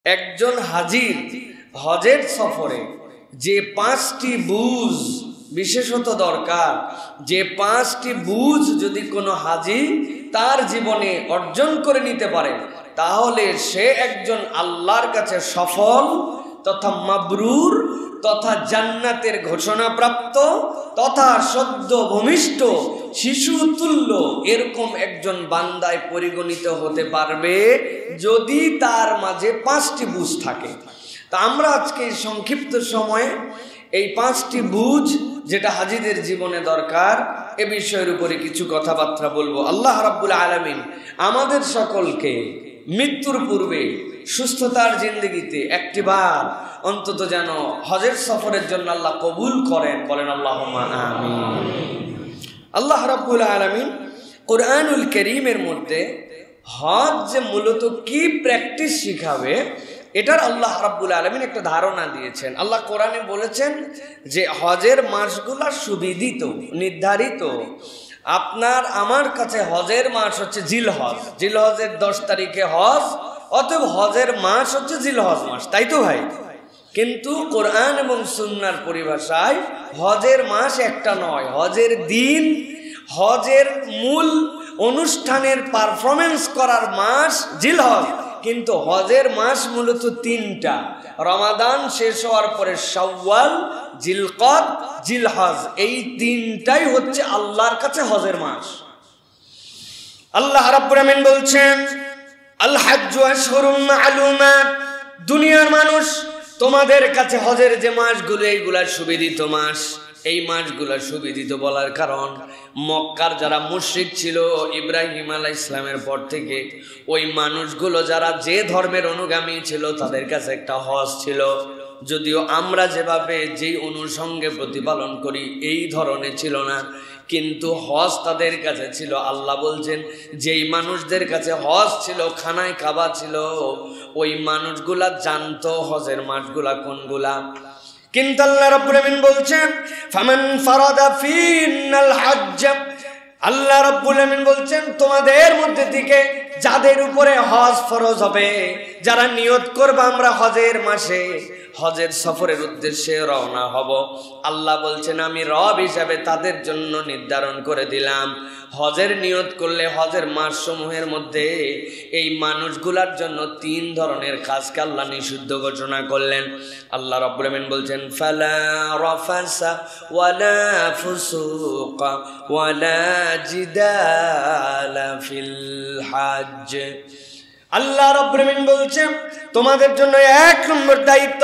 একজন হাজির হজের সফরে যে 5টি বুঝ বিশেষত দরকার, যে 5টি বুঝ যদি কোনো হাজি তার জীবনে অর্জন করে নিতে পারে, তাহলে সে একজন আল্লাহর কাছে সফল তথা মাবরুর তথা জান্নাতের ঘোষণাপ্রাপ্ত তথা সদ্য ভূমিষ্ঠ শিশু তুল্য এরকম একজন বান্দায় পরিগণিত হতে পারবে যদি তার মাঝে 5টি বুঝ থাকে। তা আমরা আজকে সংক্ষিপ্ত সময়ে এই 5টি বুঝ যেটা হাজিদের জীবনে দরকার এ বিষয়ের উপরে কিছু কথাবার্তা বলবো। আল্লাহ রাব্বুল আলামিন আমাদের সকলকে মৃত্যুর পূর্বে সুস্থতার জিন্দেগিতে একটিবার অন্তত যেন হজের সফরের জন্য আল্লাহ কবুল করেন, বলেন আল্লাহুম্মা আমিন। আল্লাহ রাব্বুল আলামিন কোরআনুল কারীমের মধ্যে হজ যে মূলত কি প্র্যাকটিস শিখাবে এটার আল্লাহ রাব্বুল আলামিন একটা ধারণা দিয়েছেন। আল্লাহ কোরআনে বলেছেন যে হজের মাসগুলা সুবিদিত, নির্ধারিত। আপনার আমার কাছে হজের মাস হচ্ছে জিলহজ, জিলহজের 10 তারিখে হজ, অতএব হজের মাস হচ্ছে জিলহজ মাস, তাই তো ভাই? কিন্তু কোরআন এবং সুন্নাহর পরিভাষায় হজের মাস একটা নয়, হজের দিন, হজের মূল অনুষ্ঠানের পারফরমেন্স করার মাস জিলহজ। কিন্তু হজের মাস মূলত 3টা, রমাদান শেষ হওয়ার পরে শাওয়াল, জিলকদ, জিলহজ, এই 3টাই হচ্ছে আল্লাহর কাছে হজের মাস। আল্লাহ রাব্বুল আমিন বলছেন আল হাজ্জু আশহুরুম মা'লুমাত, দুনিয়ার মানুষ তোমাদের কাছে হজের যে মাসগুলো এইগুলা সুবিদিত মাস। এই মাসগুলা সুবিদিত বলার কারণ মক্কার যারা মুশরিক ছিল ইব্রাহিম আলাইহিস সালামের পর থেকে, ওই মানুষগুলো যারা যে ধর্মের অনুগামী ছিল তাদের কাছে একটা হজ ছিল। যদিও আমরা যেভাবে যেই অনুষঙ্গে প্রতিপালন করি এই ধরনের ছিল না, কিন্তু হজ তাদের কাছে ছিল। আল্লাহ বলছেন যেই মানুষদের কাছে হজ ছিল, খানায় কাবা ছিল, ওই মানুষগুলা জানতো হজের মাসগুলা কোনগুলা। কিন্তু আল্লাহ রাব্বুল আমিন বলছেন ফামান ফারাদা ফিনাল হজ্জ, আল্লাহ রাব্বুল আমিন বলছেন তোমাদের মধ্যে থেকে যাদের উপরে হজ ফরজ হবে, যারা নিয়ত করবে আমরা হজের মাসে হজের সফরের উদ্দেশ্যে রওনা হব, আল্লাহ বলছেন আমি রব হিসাবে তাদের জন্য নির্ধারণ করে দিলাম হজের নিয়ত করলে হজের মাস সমূহের মধ্যে এই মানুষগুলার জন্য 3 ধরনের কাজকে আল্লাহ নিষিদ্ধ ঘোষণা করলেন। আল্লাহ রাব্বুল আমিন বলছেন ফালা রাফাসা ওয়ালা ফুসুকা ওয়ালা জিদালা ফিল হজ। আল্লাহ রাব্বুল আমিন বলছেন তোমাদের জন্য 1 নম্বর দায়িত্ব,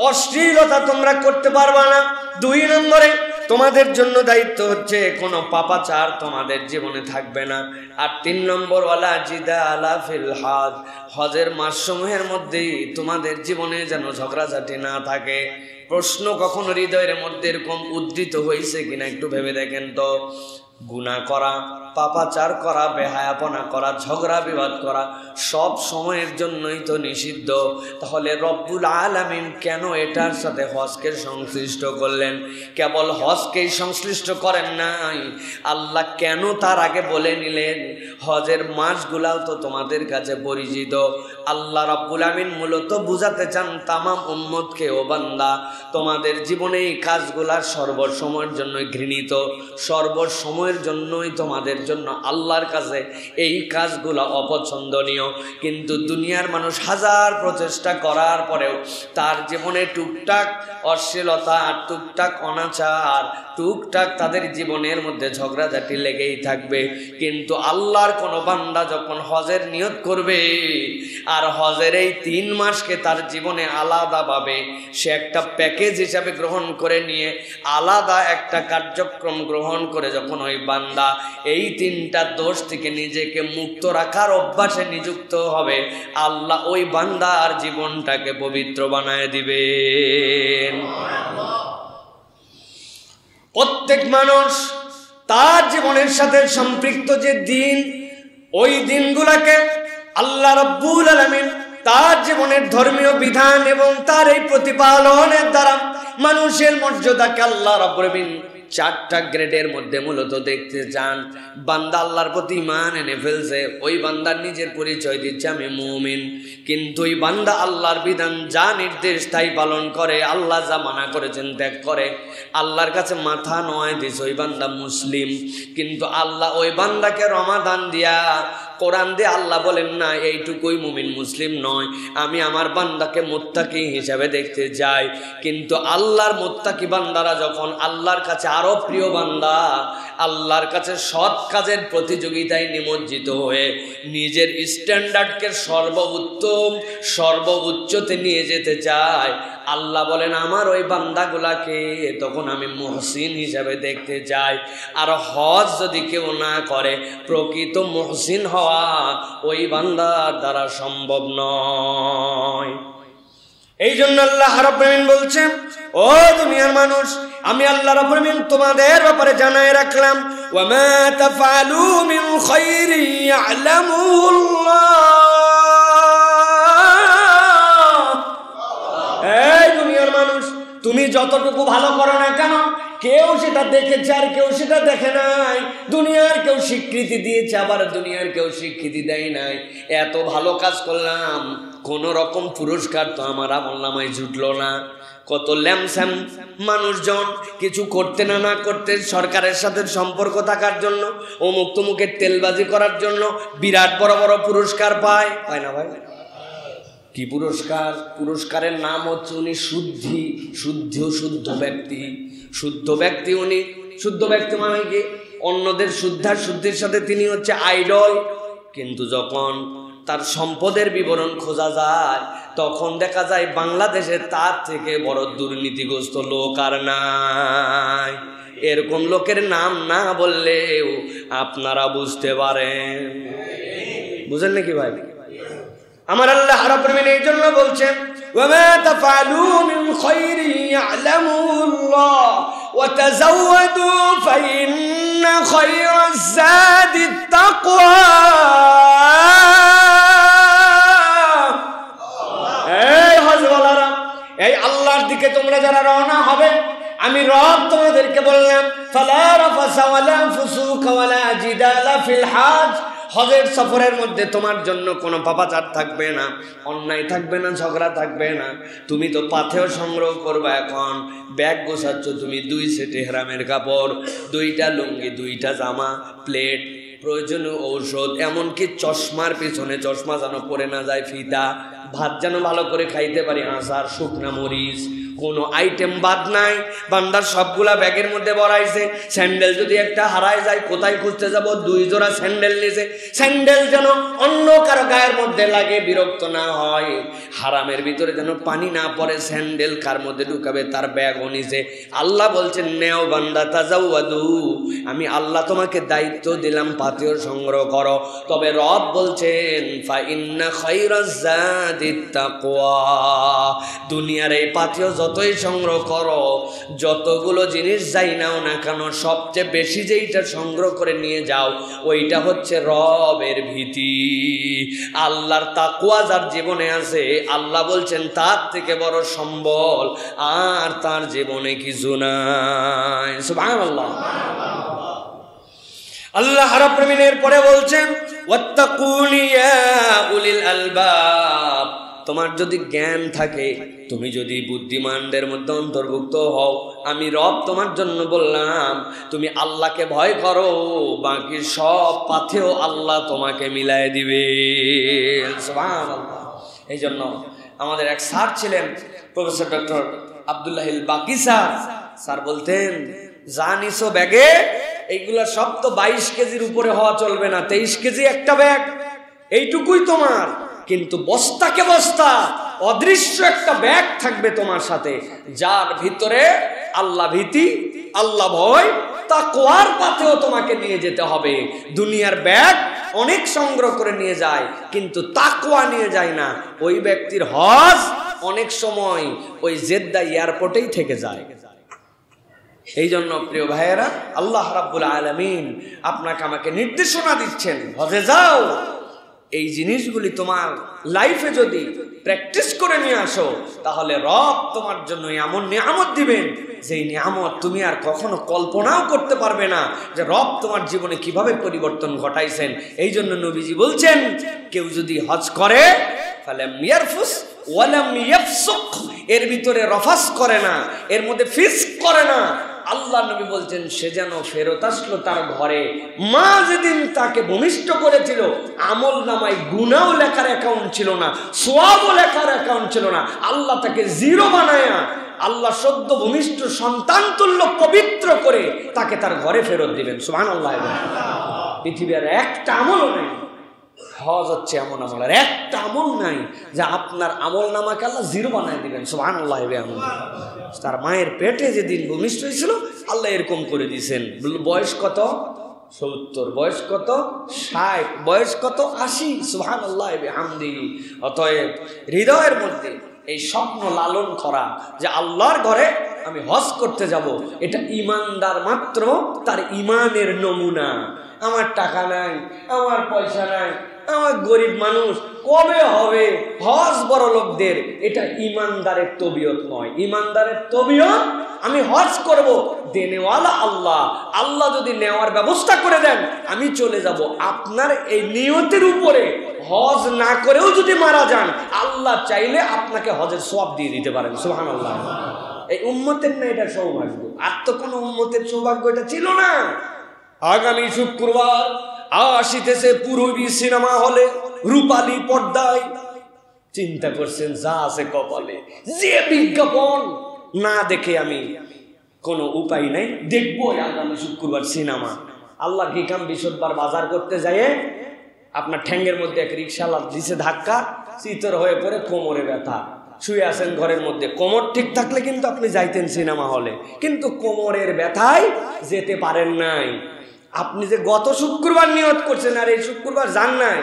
অশ্লীলতা তোমরা করতে পারবা না। 2 নম্বরে তোমাদের জন্য দায়িত্ব হচ্ছে কোনো পাপাচার তোমাদের জীবনে থাকবে না। আর 3 নম্বর ওয়ালা জিদালা ফিল হজ, হজের মাসসমূহের মধ্যেই তোমাদের জীবনে যেন ঝগড়াঝাটি না থাকে। প্রশ্ন কখনো হৃদয়ের মধ্যে এরকম উদ্ধৃত হয়েছে কিনা একটু ভেবে দেখেন তো। গুনাহ করা, পাপাচার করা, বেহায়াপনা করা, ঝগড়া বিবাদ করা সব সময়ের জন্যই তো নিষিদ্ধ। তাহলে রব্বুল আলামিন কেন এটার সাথে হজকে সংশ্লিষ্ট করলেন? কেবল হজকেই সংশ্লিষ্ট করেন নাই, আল্লাহ কেন তার আগে বলে নিলেন হজের মাসগুলাও তো তোমাদের কাছে পরিচিত। আল্লাহ রব্বুল আমিন মূলত বুঝাতে চান তামাম উম্মতকে, ও বান্দা তোমাদের জীবনে এই কাজগুলা সর্বসময়ের জন্য ঘৃণিত, সর্বসময়ের জন্যই তোমাদের জন্য আল্লাহর কাছে এই কাজগুলো অপছন্দনীয়। কিন্তু দুনিয়ার মানুষ হাজার প্রচেষ্টা করার পরেও তার জীবনে টুকটাক অশ্লীলতা, টুকটাক অনাচার, টুকটাক তাদের জীবনের মধ্যে ঝগড়াঝাটি লেগেই থাকবে। কিন্তু আল্লাহর কোনো বান্দা যখন হজের নিয়ত করবে আর হজের এই 3 মাসকে তার জীবনে আলাদাভাবে সে একটা প্যাকেজ হিসাবে গ্রহণ করে নিয়ে আলাদা একটা কার্যক্রম গ্রহণ করে যখন ওই বান্দা এই 3টা দোষ থেকে নিজেকে মুক্ত রাখার অভ্যাসে নিযুক্ত হবে, আল্লাহ ওই বান্দার জীবনটাকে পবিত্র বানায় দিবেন। প্রত্যেক মানুষ তার জীবনের সাথে সম্পৃক্ত যে দিন, ওই দিনগুলোকে আল্লাহ রাব্বুল আলামিন তার জীবনের ধর্মীয় বিধান এবং তার এই প্রতিপালনের দ্বারা মানুষের মর্যাদাকে আল্লাহ রাব্বুল আলামিন 4টা গ্রেডের মধ্যে মূলত দেখতে চান। বান্দা আল্লাহর প্রতি ঈমান এনে ফেলছে, ওই বান্দার নিজের পরিচয় দিচ্ছে আমি মুমিন। কিন্তু ওই বান্দা আল্লাহর বিধান যা নির্দেশ তাই পালন করে, আল্লাহ যা মানা করেছেন ত্যাগ করে, আল্লাহর কাছে মাথা নোয়াই দিছে, ওই বান্দা মুসলিম। কিন্তু আল্লাহ ওই বান্দাকে রমাদান দিয়া, কোরআন দিয়ে আল্লাহ বলেন না এইটুকুই মুমিন মুসলিম নয়, আমি আমার বান্দাকে মুত্তাকি হিসাবে দেখতে যাই। কিন্তু আল্লাহর মুত্তাকি বান্দারা যখন আল্লাহর কাছে আরো প্রিয় বান্দা, আল্লাহর কাছে সৎ কাজের প্রতিযোগিতায় নিমজ্জিত হয়ে নিজের স্ট্যান্ডার্ডকে সর্বোত্তম সর্বোচ্চতে নিয়ে যেতে চায়, আল্লাহ বলেন আমার ওই বান্দাগুলাকে তখন আমি মুহসিন হিসাবে দেখতে চাই। আর হজ যদি কেউ না করে, প্রকৃত মুহসিন হওয়া ওই বান্দার দ্বারা সম্ভব নয়। এই জন্য আল্লাহ রাব্বুল আলামিন বলছেন, ও দুনিয়ার মানুষ, আমি আল্লাহ রাব্বুল আলামিন তোমাদের ব্যাপারে জানায় রাখলাম, ওয়া মা তাফআলু মিন খাইরি ইয়ালামুল্লাহ। এই দুনিয়ার মানুষ, তুমি যতটুকু ভালো করো না কেন, কেউ সেটা দেখেছে আর কেউ সেটা দেখে নাই। দুনিয়ার কেউ স্বীকৃতি দিয়েছে, আবার দুনিয়ার কেউ স্বীকৃতি দেয় নাই। এত ভালো কাজ করলাম, কোন রকম পুরস্কার তো আমার আমলনামায় জুটলো না। কত ল্যামস্যাম মানুষজন কিছু করতে না করতে, সরকারের সাথে সম্পর্ক থাকার জন্য, অমুক তমুকের তেলবাজি করার জন্য বিরাট বড় বড় পুরস্কার পায় না ভাই? কি পুরস্কার? পুরস্কারের নাম হচ্ছে উনি শুদ্ধ ব্যক্তি। শুদ্ধ ব্যক্তি উনি। শুদ্ধ ব্যক্তি মানে কি? অন্যদের শুদ্ধির সাথে তিনি হচ্ছে আইডল। কিন্তু যখন তার সম্পদের বিবরণ খোঁজা যায়, তখন দেখা যায় বাংলাদেশে তার থেকে বড় দুর্নীতিগ্রস্ত লোক আর নাই। এরকম লোকের নাম না বললেও আপনারা বুঝতে পারেন। বুঝেন নাকি ভাই? আমার আল্লাহ রাব্বুল আলামিন এই জন্য বলছেন, ওয়া মা তাফআলু মিন খাইরি ইয়ালামুল্লাহ ওয়া তাযাওয়াদু ফাইন্না খায়রাজ যাদিত তাকওয়া। এই হজওয়ালারা, এই আল্লাহর দিকে তোমরা যারা রওনা হবে, আমি রব তোমাদেরকে বললাম, ফালা রাফাসা ওয়ালা ফুসুকা ওয়ালা জিদালা ফিল হাজ। হজের সফরের মধ্যে তোমার জন্য কোনো পাপাচার থাকবে না, অন্যায় থাকবে না, ঝগড়া থাকবে না। তুমি তো পাথেও সংগ্রহ করবা। এখন ব্যাগ গোছাচ্ছ তুমি 2 সেট ইহরামের কাপড়, 2টা লুঙ্গি, 2টা জামা, প্লেট, প্রয়োজনীয় ঔষধ, এমনকি চশমার পিছনে চশমা যেন পরে না যায়, ফিতা, ভাত যেন ভালো করে খাইতে পারি, আচার, শুকনা মরিচ, কোনো আইটেম বাদ নাই। বান্দার সবগুলা ব্যাগের মধ্যে ভরাইছে। স্যান্ডেল যদি একটা হারায় যায়, কোথায় খুঁজতে যাব? 2 জোড়া স্যান্ডেল নিয়েছে। স্যান্ডেল যেন অন্য কারো গায়ের মধ্যে লাগে, বিরক্ত না হয়। হারামের ভিতরে যেন পানি না পড়ে, স্যান্ডেল কার মধ্যে ঢুকাবে তার ব্যাগও নিছে। আল্লাহ বলছেন, নেও বান্দা তাজাওয়াদু, আমি আল্লাহ তোমাকে দায়িত্ব দিলাম, পাথেয় সংগ্রহ করো। তবে রব বলছেন, ফা ইন্না খায়রাজ যাদিত তাকওয়া। দুনিয়ার এই পাথেয় যতই সংগ্রহ করো, যতগুলো জিনিস যাই নাও না কেন, সবচেয়ে বেশি যেইটা সংগ্রহ করে নিয়ে যাও, ওইটা হচ্ছে রবের ভীতি। আল্লাহর তাকওয়া যার জীবনে আছে, আল্লাহ বলছেন তার থেকে বড় সম্বল আর তার জীবনে কিছু নাই। সুবহানাল্লাহ। আল্লাহ রাব্বুল আলামিনের পরে বলছেন, ওয়াত্তাকুনি ইয়া উলিল আলবাব। তোমার যদি জ্ঞান থাকে, তুমি যদি বুদ্ধিমানদের মধ্যে অন্তর্ভুক্ত হও, আমি রব তোমার জন্য বললাম তুমি আল্লাহকে ভয় করো, বাকি সব পাথেও আল্লাহ তোমাকে মিলাই দিবে। সুবহানাল্লাহ। এই জন্য আমাদের এক স্যার ছিলেন, প্রফেসর ডক্টর আব্দুল্লাহিল বাকি স্যার বলতেন, যা নিছো ব্যাগে, এইগুলা সব তো 22 কেজির উপরে হওয়া চলবে না, 23 কেজি একটা ব্যাগ, এইটুকুই তোমার। কিন্তু বস্তাকে বস্তা অদৃশ্য একটা ব্যাগ থাকবে তোমার সাথে, যার ভিতরে আল্লাহ ভীতি, আল্লাহ ভয়, তাকওয়ার পথেও তোমাকে নিয়ে যেতে হবে। দুনিয়ার ব্যাগ অনেক সংগ্রহ করে নিয়ে যায়, কিন্তু তাকওয়া নিয়ে যায় না। ওই ব্যক্তির হজ অনেক সময় ওই জেদ্দা এয়ারপোর্টেই থেকে যায়। এই জন্য প্রিয় ভাইয়েরা, আল্লাহ রাব্বুল আলামিন আপনাকে আমাকে নির্দেশনা দিচ্ছেন, হজে যাও। এই জিনিসগুলি তোমার লাইফে যদি প্র্যাকটিস করে নিয়ে আসো, তাহলে রব তোমার জন্য এমন নিয়ামত দিবেন যেই নিয়ামত তুমি আর কখনো কল্পনাও করতে পারবে না যে রব তোমার জীবনে কিভাবে পরিবর্তন ঘটাইছেন। এই জন্য নবীজি বলছেন, কেউ যদি হজ করে ফালাম ইয়ারফুস ওয়ালাম ইয়াফসুক, এর ভিতরে রফাস করে না, এর মধ্যে ফিসক করে না, আল্লাহ নবী বলছেন সে যেন ফেরত আসলো তার ঘরে মা যেদিন তাকে ভূমিষ্ঠ করেছিল আমল নামায় গুনাও লেখার অ্যাকাউন্ট ছিল না, সওয়াবও লেখার অ্যাকাউন্ট ছিল না, আল্লাহ তাকে জিরো বানায়া আল্লাহ সদ্য ভূমিষ্ঠ সন্তান তুল্য পবিত্র করে তাকে তার ঘরে ফেরত দিবেন। সুবহানাল্লাহ। পৃথিবীর একটা আমলও নেই, হজ হচ্ছে এমন আমল, আর একটা আমল নাই যে আপনার আমল নামাকে আল্লাহ জিরো বানায় দিবেন। সুবহানাল্লাহ। তার মায়ের পেটে যেদিন ভূমিষ্ঠ হয়েছিল আল্লাহ এরকম করে দিয়েছেন। বয়স কত? 70। বয়স কত? 60। বয়স কত? 80। সুবহানাল্লাহ বিহামদিহি। অতএব হৃদয়ের মধ্যে এই স্বপ্ন লালন করা যে আল্লাহর ঘরে আমি হজ করতে যাব, এটা ইমানদার মাত্র তার ইমানের নমুনা। আমার টাকা নাই, আমার পয়সা নাই, আমার গরিব মানুষ, কবে হবে হজ বড় লোকদের? এটা ইমানদারের তবিয়ত নয়। ইমানদারের তবিয়ত আমি হজ করব, দেনেওয়ালা আল্লাহ। আল্লাহ যদি নেওয়ার ব্যবস্থা করে দেন আমি চলে যাব। আপনার এই নিয়তের উপরে হজ না করেও যদি মারা যান আল্লাহ চাইলে আপনাকে হজের সওয়াব দিয়ে দিতে পারেন। সুবহানাল্লাহ। এই উম্মতের না এটা সৌভাগ্য, আর তো কোনো উম্মতের সৌভাগ্য এটা ছিল না। আগামী শুক্রবার আসিতেছে পূরবী সিনেমা হলে রূপালী পর্দায়। চিন্তা করছেন যা আছে কপালে, যে বিজ্ঞাপন না দেখে আমি কোনো উপায় নাই, দেখবো আগামী শুক্রবার সিনেমা। আল্লাহ কি কাম বৃহস্পতিবার বাজার করতে যায় আপনার ঠ্যাঙ্গের মধ্যে এক রিক্সাওয়ালা দিছে ধাক্কা, চিতর হয়ে পড়ে কোমরে ব্যথা, শুয়ে আছেন ঘরের মধ্যে। কোমর ঠিক থাকলে কিন্তু আপনি যাইতেন সিনেমা হলে, কিন্তু কোমরের ব্যথায় যেতে পারেন নাই। আপনি যে গত শুক্রবার নিয়ত করছেন আর এই শুক্রবার যান নাই,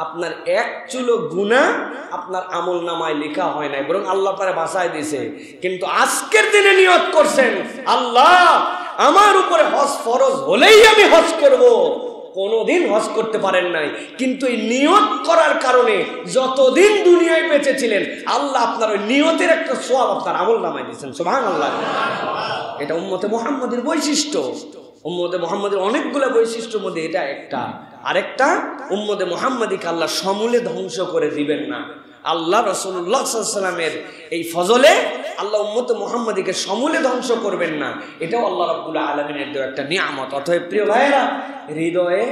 আপনার এক চুলো গুনাহ আপনার আমল নামায় লেখা হয় নাই, বরং আল্লাহ পারে বাঁচায় দিয়েছে। কিন্তু আজকের দিনে নিয়ত করছেন আল্লাহ আমার উপরে হজ ফরজ হলেই আমি হজ করব, কোনোদিন হজ করতে পারেন নাই, কিন্তু এই নিয়ত করার কারণে যতদিন দুনিয়ায় বেঁচে ছিলেন আল্লাহ আপনার ওই নিয়তের একটা সওয়াব আপনার আমল নামায় দিয়েছেন। সুবহানাল্লাহ। এটা উম্মতে মুহাম্মাদের বৈশিষ্ট্য। উম্মতে মুহাম্মাদের অনেকগুলো বৈশিষ্ট্যের মধ্যে এটা একটা। আরেকটা, উম্মতে মুহাম্মাদিকে আল্লাহ সমূলে ধ্বংস করে দিবেন না। আল্লাহ রাসূলুল্লাহ সাল্লাল্লাহু আলাইহি ওয়াসাল্লামের এই ফজলে আল্লাহ উম্মতে মুহাম্মাদিকে সমূলে ধ্বংস করবেন না, এটাও আল্লাহ রাব্বুল আলামিনের দেওয়া একটা নিয়ামত। অতএব প্রিয় ভাইয়েরা, হৃদয়ে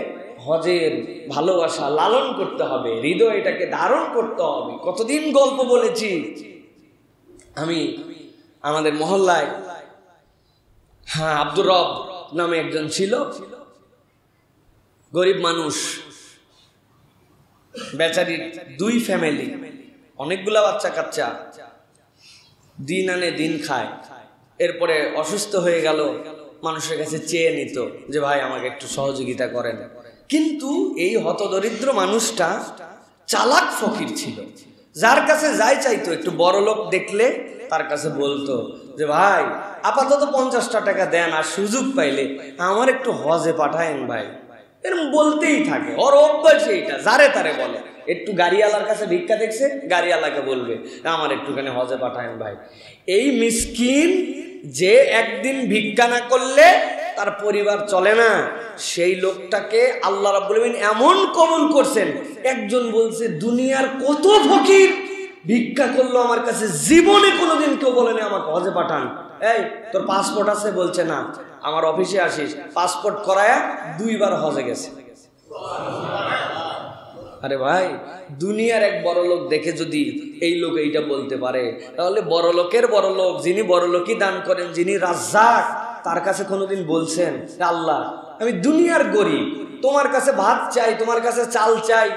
হজের ভালোবাসা লালন করতে হবে, হৃদয়ে এটাকে ধারণ করতে হবে। কতদিন গল্প বলেছি আমি আমাদের মহল্লায়, আব্দুর রব নামে একজন ছিল, গরিব মানুষ, বেচারির 2 ফ্যামিলি, অনেকগুলা বাচ্চা কাচ্চা, দিন আনে দিন খায়। এরপরে অসুস্থ হয়ে গেল, মানুষের কাছে চেয়ে নিত যে ভাই আমাকে একটু সহযোগিতা করেন। কিন্তু এই হতদরিদ্র মানুষটা চালাক ফকির ছিল, যার কাছে যাই চাইতো, একটু বড় লোক দেখলে তার কাছে বলতো যে ভাই আপাতত 50টা টাকা দেন, আর সুযোগ পাইলে আমার একটু হজে পাঠায়েন ভাই। এরকম বলতেই থাকে, ওর অভ্যাস এইটা, যারে তারে বলে। একটু গাড়িওয়ালার কাছে ভিক্ষা দেখছে, গাড়িওয়ালাকে বলবে আমার একটুখানি হজে পাঠায়েন ভাই। এই মিসকিন যে একদিন ভিক্ষা না করলে তার পরিবার চলে না, সেই লোকটাকে আল্লাহ রাব্বুল আলামিন এমন কবুল করছেন। একজন বলছে দুনিয়ার কত ফকির ভিক্ষা করলো আমার কাছে, জীবনে কোনোদিন কেউ বলেনি আমাকে হজে পাঠান। এই তোর পাসপোর্ট আছে? বলছে না। আমার অফিসে আসিস, পাসপোর্ট করায়া 2 বার হজে গেছে। আরে ভাই, দুনিয়ার এক বড় লোক দেখে যদি এই লোক এইটা বলতে পারে, তাহলে বড় লোকের বড় লোক, যিনি বড় লোকই দান করেন, যিনি রাজ্জাক, তার কাছে কোনোদিন বলছেন আল্লাহ আমি দুনিয়ার গরিব, তোমার কাছে ভাত চাই, তোমার কাছে চাল চাই,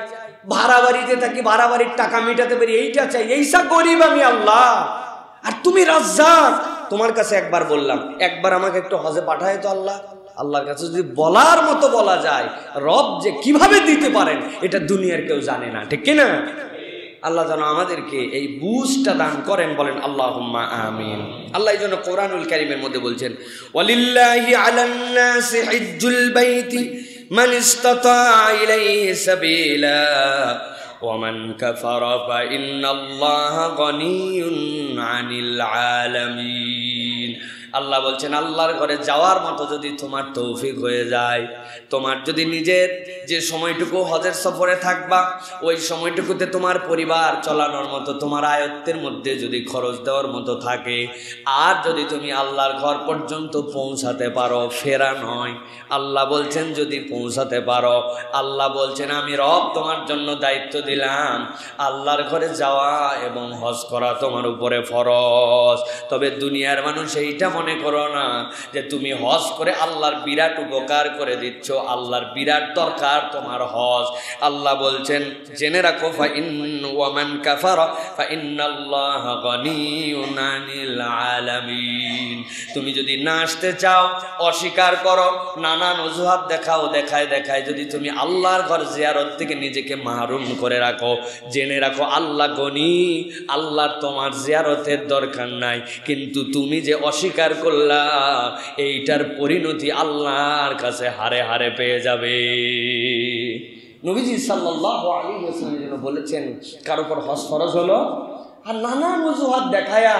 ভাড়া বাড়িতে থাকি, ভাড়া বাড়ির টাকা মেটাতে পারি, এইটা চাই, এইসব গরিব আমি আল্লাহ, আর তুমি রাজ্জাক, তোমার কাছে একবার বললাম, একবার আমাকে একটু হজে পাঠায় তো আল্লাহ। আল্লাহর কাছে যদি বলার মতো বলা যায়, রব যে কিভাবে দিতে পারেন এটা দুনিয়ার কেউ জানে না, ঠিক কিনা? আল্লাহ যেন আমাদেরকে এই বুঝটা দান করেন, বলেন আল্লাহুম্মা আমিন। আল্লাহ এই জন্য কোরআনুল কারীমের মধ্যে বলছেন ওয়ালিল্লাহি আলান নাসি হিজ্জুল বাইতি মান ইসতাতা ইলাইহি সাবিলা ওয়ামান কাফারা ফাইন্নাল্লাহা গনিয়্যুন আনিল আলামিন। আল্লাহ বলছেন আল্লাহর ঘরে যাওয়ার মতো যদি তোমার তৌফিক হয়ে যায়, তোমার যদি নিজের যে সময়টুকু হজের সফরে থাকবা ওই সময়টুকুতে তোমার পরিবার চালানোর মতো তোমার আয়ত্তের মধ্যে যদি খরচ দেওয়ার মতো থাকে, আর যদি তুমি আল্লাহর ঘর পর্যন্ত পৌঁছাতে পারো, ফেরা নয়, আল্লাহ বলছেন যদি পৌঁছাতে পারো, আল্লাহ বলছেন আমি রব তোমার জন্য দায়িত্ব দিলাম আল্লাহর ঘরে যাওয়া এবং হজ করা তোমার উপরে ফরজ। তবে দুনিয়ার মানুষ এইটা মনে করো না যে তুমি হজ করে আল্লাহর বিরাট উপকার করে দিচ্ছ, আল্লাহর বিরাট দরকার তোমার হজ। আল্লাহ বলছেন জেনে রাখো ওয়ামান কাফারা ফাইন্নাল্লাহা গনিয়্যুন আনিল আলামিন। তুমি যদি না আসতে চাও, অস্বীকার করো, নানান অজুহাত দেখায় যদি তুমি আল্লাহর ঘর জিয়ারত থেকে নিজেকে মাহরুম করে রাখো, জেনে রাখো আল্লাহ গনি, আল্লাহর তোমার জিয়ারতের দরকার নাই। কিন্তু তুমি যে অস্বীকার করলা এইটার পরিণতি আল্লাহর কাছে হারে হারে পেয়ে যাবে। নবীজি সাল্লাল্লাহু আলাইহি ওয়াসাল্লাম বলেছেন কার উপর হজ ফরজ হলো আর নানান অজুহাত দেখায়া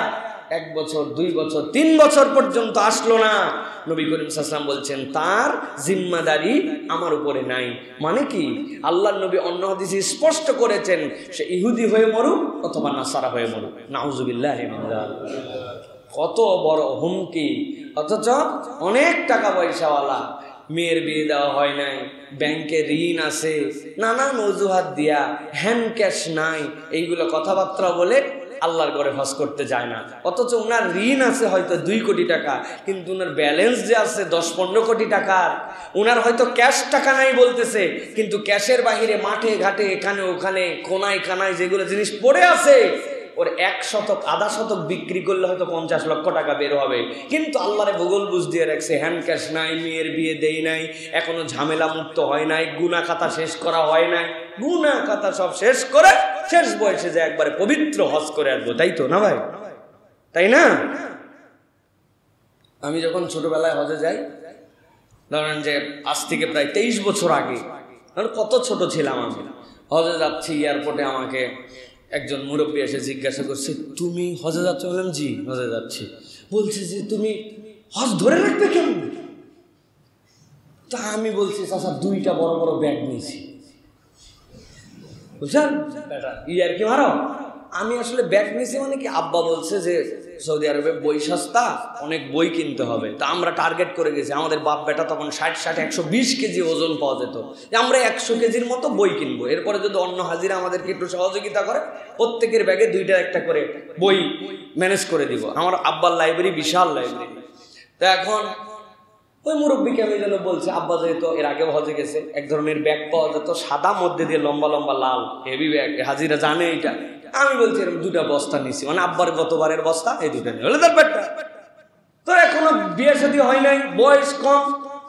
1 বছর 2 বছর 3 বছর পর্যন্ত আসলো না, নবী করিম সাল্লাল্লাহু আলাইহি ওয়াসাল্লাম বলছেন তার জিম্মাদারি আমার উপরে নাই। মানে কি, আল্লাহর নবী অন্য হাদিসে স্পষ্ট করেছেন সে ইহুদি হয়ে মরুক অথবা নাসারা হয়ে মরুক। নাউযুবিল্লাহি মিন যালিক। কত বড় হুমকি! অথচ অনেক টাকা পয়সাওয়ালা, মেয়ের বিয়ে দেওয়া হয় নাই, ব্যাংকে ঋণ আছে, নানান অজুহাত দিয়া, হ্যান্ড ক্যাশ নাই, এইগুলো কথাবার্তা বলে আল্লাহর ঘরে হজ করতে যায় না। অথচ ওনার ঋণ আছে হয়তো 2 কোটি টাকা, কিন্তু ওনার ব্যালেন্স যে আছে 10-15 কোটি টাকার। ওনার হয়তো ক্যাশ টাকা নাই বলতেছে, কিন্তু ক্যাশের বাহিরে মাঠে ঘাটে এখানে ওখানে কোনায় কানায় যেগুলো জিনিস পড়ে আছে ওর 1 শতক আধা শতক বিক্রি করলে হয়তো 50 লক্ষ টাকা বের হবে। কিন্তু আল্লাহরে ভূগোল বুঝ দিয়ে রাখছে, হ্যান্ড ক্যাশ নাই, মেয়ের বিয়ে দেই নাই, এখনো ঝামেলা মুক্ত হয় নাই, গুনাহ খাতা শেষ করা হয় নাই, গুনাহ খাতা সব শেষ করে শেষ বয়সে যে একবারে পবিত্র হজ করে আসবো, তাই তো না ভাই? তাই না? আমি যখন ছোটবেলায় হজে যাই, ধরেন যে আজ থেকে প্রায় 23 বছর আগে, কত ছোট ছিলাম আমি, হজে যাচ্ছি, এয়ারপোর্টে আমাকে একজন মুরব্বী এসে জিজ্ঞাসা করছে তুমি হজে যাচ্ছ? বললাম জি হজে যাচ্ছি। বলছে যে তুমি হজ ধরে রাখবে কেমন? তা আমি বলছি চাচা 2টা বড় বড় ব্যাগ নিয়েছি। বুঝছেন ইয়ার কি মারো? আমি আসলে ব্যাগ নিয়েছি মানে কি, আব্বা বলছে যে সৌদি আরবে বই সস্তা, অনেক বই কিনতে হবে, তা আমরা টার্গেট করে গেছি। আমাদের বাপ বেটা তখন 60-120 কেজি ওজন পাওয়া যেত, যে আমরা 100 কেজির মতো বই কিনবো। এরপরে যদি অন্য হাজিরা আমাদেরকে একটু সহযোগিতা করে, প্রত্যেকের ব্যাগে 2টা একটা করে বই ম্যানেজ করে দিব। আমার আব্বার লাইব্রেরি বিশাল লাইব্রেরি। তো এখন ওই মুরব্বীকে আমি যেন বলছি, আব্বা যেহেতু এর আগেও হজে গেছে, এক ধরনের ব্যাগ পাওয়া যেত সাদা, মধ্যে দিয়ে লম্বা লম্বা লাল হেভি ব্যাগ, হাজিরা জানে এইটা। আমি বলছি এরকম 2টা বস্তা নিছি, মানে আব্বার গতবারের বস্তা, এই 2টা নিয়ে হলে তার ব্যাগটা। তো এখনো বিয়ে শাদী হয় নাই, বয়স কম,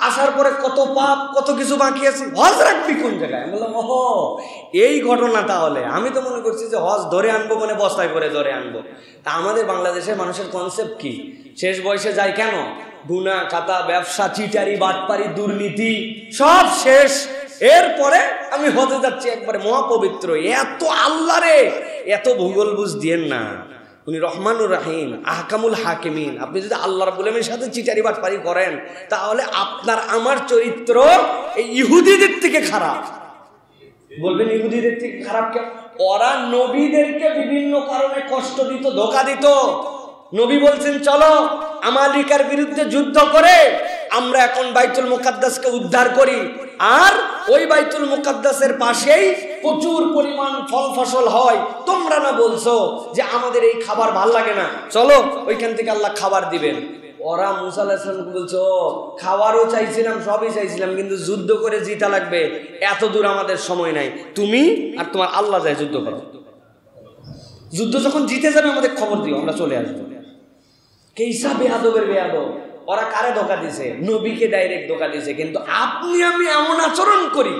আসার পরে কত পাপ কত কিছু বাকি আছে, হজ রাখবি কোন জায়গায়? আমি বললাম ওহো এই ঘটনা। তাহলে আমি তো মনে করছি যে হজ ধরে আনবো মানে বস্তায় করে ধরে আনবো। তা আমাদের বাংলাদেশের মানুষের কনসেপ্ট কি, শেষ বয়সে যায় কেন? গুনাহ খাতা, ব্যবসা, চিটারি, বাটপারি, দুর্নীতি সব শেষ, এরপরে আমি হজে যাচ্ছি একবারে মহাপবিত্র। এত আল্লাহরে এত ভূগোল বুঝ দিয়েন না, উনি রহমানুর রাহিম, আহকামুল হাকিমিন। আপনি যদি আল্লাহ রাব্বুল আলামিনের সাথে চিটারি বাটপারি করেন, তাহলে আপনার আমার চরিত্র এই ইহুদিদের থেকে খারাপ। বলবেন ইহুদিদের থেকে খারাপ কেন? ওরা নবীদেরকে বিভিন্ন কারণে কষ্ট দিত, ধোঁকা দিত। নবী বলছেন চলো আমালিকার বিরুদ্ধে যুদ্ধ করে আমরা এখন বাইতুল মুকাদ্দাসকে উদ্ধার করি, আর ওই বাইতুল মুকাদ্দাসের পাশেই প্রচুর পরিমাণ ফল ফসল হয়। তোমরা না বলছো যে আমাদের এই খাবার ভাল লাগে না, চলো ওইখান থেকে আল্লাহ খাবার দিবেন। ওরা মুসা আলাইহিস সালামকে বলছো খাবারও চাইছিলাম, সবই চাইছিলাম, কিন্তু যুদ্ধ করে জিতা লাগবে, এত দূর আমাদের সময় নাই, তুমি আর তোমার আল্লাহ যায় যুদ্ধ করো। যুদ্ধ যখন জিতে যাবে আমাদের খবর দিও, আমরা চলে আসবো। কেইসা বেয়াদবের বেয়াদব। ওরা কারে ধোকা দিছে? নবীকে ডাইরেক্ট ধোকা দিছে। কিন্তু আপনি আমি এমন আচরণ করি,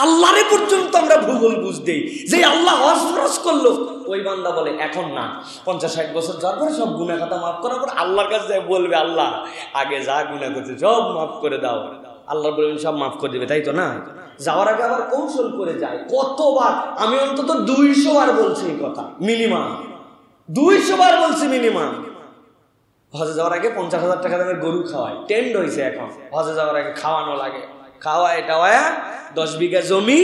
আল্লাহরে পর্যন্ত আমরা ভূগোল বুঝ দেই যে আল্লাহ হজ ফরজ করলো, ওই বান্দা বলে এখন না, 50-60 বছর যাওয়ার পরে সব গুনাহ খাতা মাফ করার পর আল্লাহর কাছে যায় বলবে আল্লাহ আগে যা গুনাহ করছে সব মাফ করে দাও, আল্লাহ বলবেন সব মাফ করে দিবে, তাই তো না? যাওয়ার আগে আবার কৌশল করে যায়। কতবার আমি অন্তত 200 বার বলছি এই কথা, মিনিমাম 200 বার বলছি মিনিমাম। হজে যাওয়ার আগে 50,000 টাকা দামের গরু খাওয়ায়, টেন্ড হয়েছে এখন। হজে যাওয়ার আগে খাওয়ানো লাগে, খাওয়ায় টাওয়ায় 10 বিঘা জমি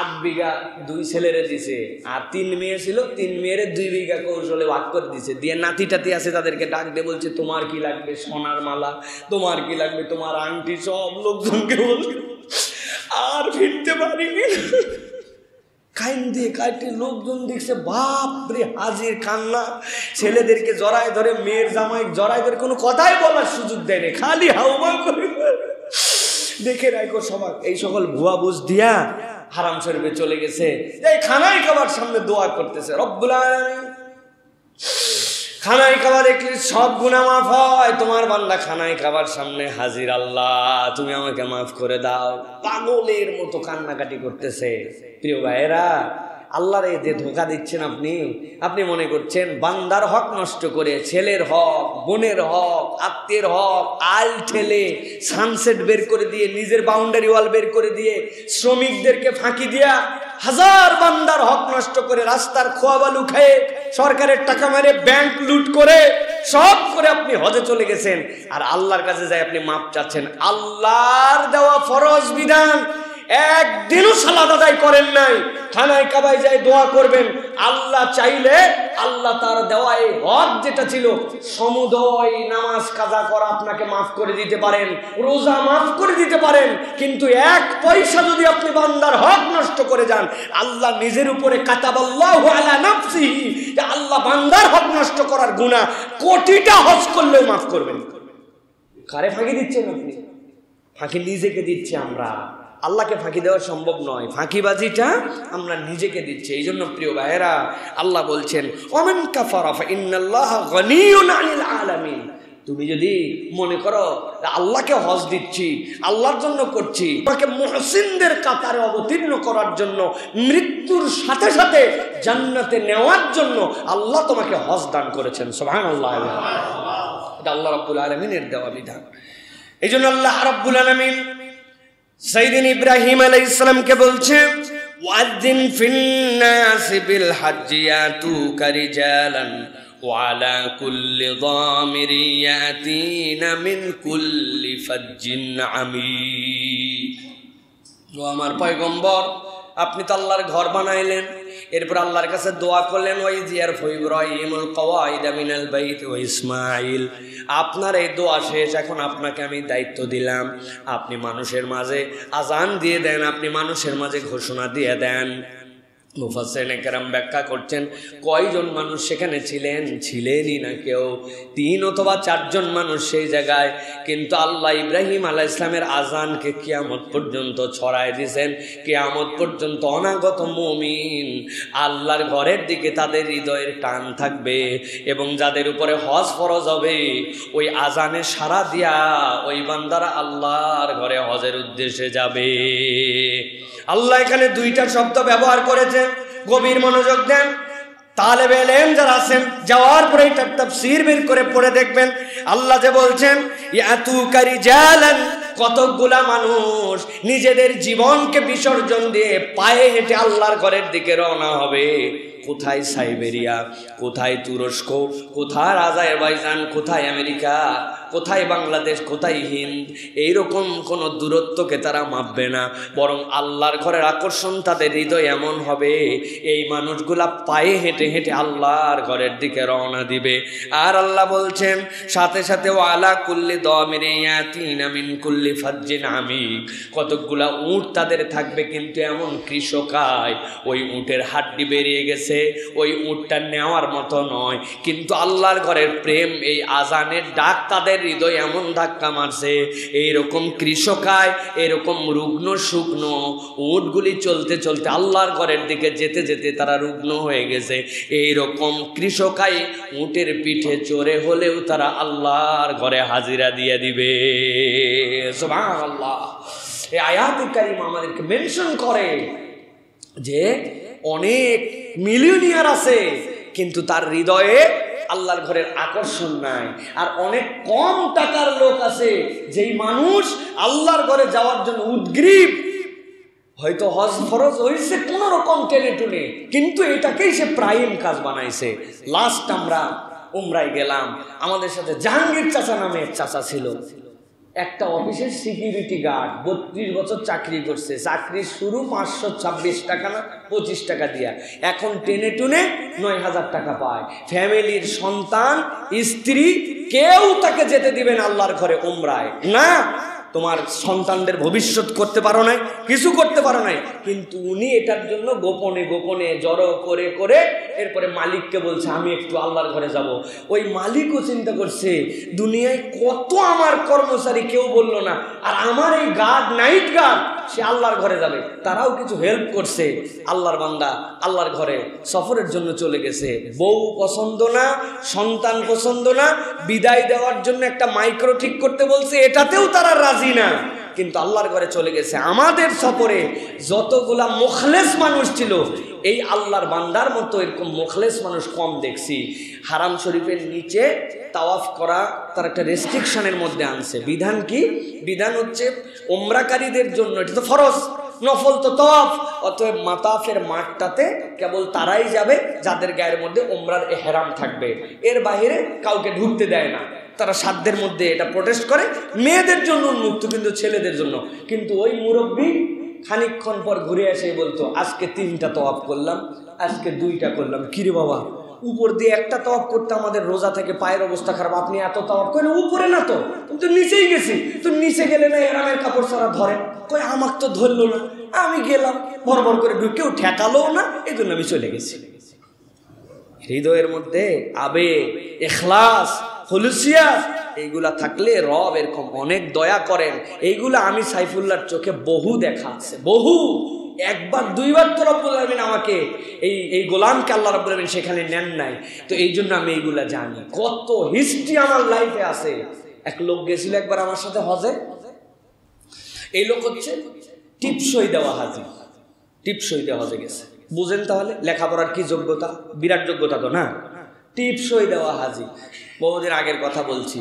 8 বিঘা 2 ছেলেরে দিছে, আর 3 মেয়ে ছিল, 3 মেয়েরে 2 বিঘা কৌশলে ভাগ করে দিছে। দিয়ে নাতি টাতি আছে তাদেরকে ডাক দিয়ে বলছে তোমার কি লাগবে, সোনার মালা, তোমার কি লাগবে, তোমার আংটি, সব লোকজনকে বলছে। আর ফিরতে পারিনি, কাইন দিয়ে কাইটে লোকজন দেখছে, বাপরে হাজির কান্না। ছেলেদেরকে জড়ায় ধরে, মেয়ের জামাই জড়ায় ধরে, কোনো কথাই বলার সুযোগ দেয়নি, খালি হাউমা করে। দেখে রাখো সবাই, এই সকল ভুয়া বুঝ দিয়া হারাম শরীফে চলে গেছে। এই খানাই খাবার সামনে দোয়া করতেছে, রব্বুল আলামিন খানাই খাবার দেখলে সব গুনাহ মাফ হয়। তোমার বান্দা খানাই খাবার সামনে হাজির, আল্লাহ তুমি আমাকে মাফ করে দাও। পাগলের মতো কান্নাকাটি করতেছে। প্রিয় ভাইয়েরা, আল্লাহর এই যে ধোঁকা দিচ্ছেন আপনি, আপনি মনে করছেন বান্দার হক নষ্ট করে, ছেলের হক, বোনের হক, আত্মীয়ের হক আল ঠেলে, সানসেট বের করে দিয়ে, নিজের বাউন্ডারি ওয়াল বের করে দিয়ে, শ্রমিকদেরকে ফাঁকি দিয়া, হাজার বান্দার হক নষ্ট করে, রাস্তার খোয়া বালু খেয়ে, সরকারের টাকা মেরে, ব্যাংক লুট করে, সব করে আপনি হজে চলে গেছেন। আর আল্লাহর কাছে যাই আপনি মাপ চাচ্ছেন। আল্লাহর দেওয়া ফরজ বিধান একদিনও সালাত আদায় করেন নাই। খানায় কাবায় যায় দোয়া করবেন, আল্লাহ চাইলে আল্লাহ তার দেওয়া এই হক যেটা ছিল, সমুদয় নামাজ কাজা করা আপনাকে মাফ করে দিতে পারেন, রোজা মাফ করে দিতে পারেন। কিন্তু 1 পয়সা যদি আপনি বান্দার হক নষ্ট করে যান, আল্লাহ নিজের উপরে কাতাবাল্লাহু আলা নাফসিহি, যে আল্লাহ বান্দার হক নষ্ট করার গুনাহ কোটিটা হজ করলেও মাফ করবেন। কারে ফাঁকি দিচ্ছেন আপনি? ফাঁকি নিজেকে দিচ্ছি আমরা, আল্লাহকে ফাঁকি দেওয়া সম্ভব নয়। ফাঁকিবাজিটা আমরা নিজেকে দিচ্ছি। এই জন্য প্রিয় ভাইয়েরা, আল্লাহ বলছেন ওমান কাফারা ফাইন্নাল্লাহা গনিয়ুন আনিল আলামিন। তুমি যদি মনে করো আল্লাহকে হজ দিচ্ছি, আল্লাহর জন্য করছি, তোমাকে মুহসিনদের কাতারে অবতীর্ণ করার জন্য, মৃত্যুর সাথে সাথে জান্নাতে নেওয়ার জন্য আল্লাহ তোমাকে হজ দান করেছেন। সুবহানাল্লাহ, এটা আল্লাহ রাব্বুল আলামিনের দেওয়া বিধান। এই জন্য আল্লাহ রাব্বুল আলামিন সাইয়েদিন ইব্রাহিম আলাইহিস সালামকে বলছেন ওয়াযিন ফিন্নাস বিল হজ্জি ইয়াতুকা রিজালান ওয়া আলা কুল্লি দামিরি ইয়াতিনা মিন কুল্লি ফাজ্জিন আমিক। ও আমার পয়গম্বর, আপনি তো আল্লাহর ঘর বানাইলেন, এরপর আল্লাহর কাছে দোয়া করলেন ওয়াইজিয়ার ইব্রাহিমুল কওয়াইদা মিনাল বাইত ওয়া ইসমাঈল। আপনার এই দোয়া শেষ, এখন আপনাকে আমি দায়িত্ব দিলাম, আপনি মানুষের মাঝে আজান দিয়ে দেন, আপনি মানুষের মাঝে ঘোষণা দিয়ে দেন। মুফাসসিরিনে কেরাম ব্যাখ্যা করছেন কয়জন মানুষ সেখানে ছিলেন, ছিলেনই না কেউ, 3 অথবা 4 জন মানুষ সেই জায়গায়। কিন্তু আল্লাহ ইব্রাহিম আলাইহিস সালামের আজানকে কিয়ামত পর্যন্ত ছড়ায় দিয়েছেন। কিয়ামত পর্যন্ত অনাগত মুমিন আল্লাহর ঘরের দিকে তাদের হৃদয়ের টান থাকবে, এবং যাদের উপরে হজ ফরজ হবে ওই আজানে সাড়া দিয়া ওই বান্দারা আল্লাহর ঘরে হজের উদ্দেশ্যে যাবে। আল্লাহ এখানে 2টা শব্দ ব্যবহার করেছেন, গভীর মনোযোগ দেন। তালেবে ইলম যারা আছেন, যাওয়ার পরে এটা তাফসীর বের করে পড়ে দেখবেন। আল্লাহ যে বলছেন ইয়াতুকা রিজালান, কতগুলা মানুষ নিজেদের জীবনকে বিসর্জন দিয়ে পায়ে হেঁটে আল্লাহর ঘরের দিকে রওনা হবে। কোথায় সাইবেরিয়া, কোথায় তুরস্ক, কোথায় আজারবাইজান, কোথায় আমেরিকা, কোথায় বাংলাদেশ, কোথায় হিন্দ, এইরকম কোনো দূরত্বকে তারা মাপবে না, বরং আল্লাহর ঘরের আকর্ষণ তাদের হৃদয় এমন হবে, এই মানুষগুলা পায়ে হেঁটে হেঁটে আল্লাহর ঘরের দিকে রওনা দিবে। আর আল্লাহ বলছেন সাথে সাথে ওয়ালা কুল্লি দামিরি ইয়াতিনা মিন কুল্লি ফাজ্জিন আমিক, কতকগুলা উট তাদের থাকবে, কিন্তু এমন কৃষকায় ওই উটের হাড্ডি বেরিয়ে গেছে, ওই উটটা নেওয়ার মতো নয়, কিন্তু আল্লাহর ঘরের প্রেম, এই আজানের ডাক তাদের হৃদয় এমন ধাক্কা মারছে, এইরকম কৃষকায়, এরকম রুগ্ন শুকনো উটগুলি চলতে চলতে আল্লাহর ঘরের দিকে যেতে যেতে তারা রুগ্ন হয়ে গেছে। এইরকম কৃষকায় উটের পিঠে চড়ে হলেও তারা আল্লাহর ঘরে হাজিরা দিয়ে দিবে। সুবহানাল্লাহ। এই আয়াতুল কারিমা আমাদেরকে মেনশন করে যে অনেক মিলিয়নিয়ার আছে কিন্তু তার হৃদয়ে আল্লাহর ঘরের আকর্ষণ নাই, আর অনেক কম টাকার লোক আছে যেই মানুষ আল্লাহর ঘরে যাওয়ার জন্য উদ্গ্রীব, হয়তো হজ ফরজ হয়েছে কোন রকম টেনে টুনে, কিন্তু এটাকেই সে প্রাইম কাজ বানাইছে। লাস্ট আমরা উমরায় গেলাম, আমাদের সাথে জাহাঙ্গীর চাচা নামে এক চাচা ছিল, একটা অফিসের সিকিউরিটি গার্ড, 32 বছর চাকরি করছে। চাকরির শুরু 526 টাকা না 25 টাকা দিয়া, এখন টেনে টুনে 9000 টাকা পায়। ফ্যামিলির সন্তান স্ত্রী কেউ তাকে যেতে দিবেন আল্লাহর ঘরে উমরায় না। তোমার সন্তানদের ভবিষ্যৎ করতে পারো নাই, কিছু করতে পারো নাই, কিন্তু উনি এটার জন্য গোপনে গোপনে জড়ো করে করে এরপরে মালিককে বলছে আমি একটু আল্লাহর ঘরে যাব। ওই মালিকও চিন্তা করছে দুনিয়ায় কত আমার কর্মচারী, কেউ বলল না, আর আমার এই গার্ড, নাইট গার্ড, সে আল্লাহর ঘরে যাবে। তারাও কিছু হেল্প করছে। আল্লাহর বান্দা আল্লাহর ঘরে সফরের জন্য চলে গেছে। বউ পছন্দ না, সন্তান পছন্দ না, বিদায় দেওয়ার জন্য একটা মাইক্রো ঠিক করতে বলছে, এটাতেও তারা রাজি না, কিন্তু আল্লাহর ঘরে চলে গেছে। আমাদের সফরে যতগুলা মুখলেস মানুষ ছিল, এই আল্লাহর বান্দার মতো এরকম মুখলেস মানুষ কম দেখছি। হারাম শরীফের নিচে তাওয়াফ করা তার একটা রেস্ট্রিকশনের মধ্যে আনছে। বিধান কি? বিধান হচ্ছে উমরাকারীদের জন্য এটা তো ফরজ, নফল তো তাওয়াফ, অতএব মাতাফের মাঠটাতে কেবল তারাই যাবে যাদের গায়ের মধ্যে উমরার ইহরাম থাকবে, এর বাইরে কাউকে ঢুকতে দেয় না। তারা সাধ্যের মধ্যে এটা প্রোটেস্ট করে, মেয়েদের জন্য উন্মুক্ত, কিন্তু ছেলেদের জন্য। কিন্তু ওই মুরব্বী খানিকক্ষণ পর ঘুরে এসে বলতো আজকে 3টা তাওয়াফ করলাম, আজকে 2টা করলাম। কিরে বাবা, উপর দিয়ে একটা তাওয়াফ করতে আমাদের রোজা থেকে পায়ের অবস্থা খারাপ, আপনি এত তাওয়াফ করেন? উপরে না তো, তুমি তো নিচেই গেছি। তো নিচে গেলে না এরামের কাপড় ছাড়া ধরে? কই আমাকে তো ধরলো না, আমি গেলাম ভর ভর করে, কেউ ঠেকালো না, এই জন্য আমি চলে গেছি। হৃদয়ের মধ্যে আবেগ, ইখলাস, খুলুসিয়াত এইগুলা থাকলে রব এরকম অনেক দয়া করেন। এইগুলা আমি সাইফুল্লাহর চোখে বহু দেখা আছে, বহু, একবার দুইবার তো রব্বুল আলামিন আমাকে এই গোলামকে আল্লাহ রব্বুল আলামিন সেখানে নেন নাই। তো এই জন্য আমি এইগুলা জানি, কত হিস্ট্রি আমার লাইফে আছে। এক লোক গেছিল একবার আমার সাথে হজে। এই লোক হচ্ছে টিপসই দেওয়া হাজি, টিপসই দেওয়া হজে গেছে। বুঝেন তাহলে লেখাপড়ার কি যোগ্যতা? বিরাট যোগ্যতা তো না। টিপসই দেওয়া হাজি, বহুদিন আগের কথা বলছি।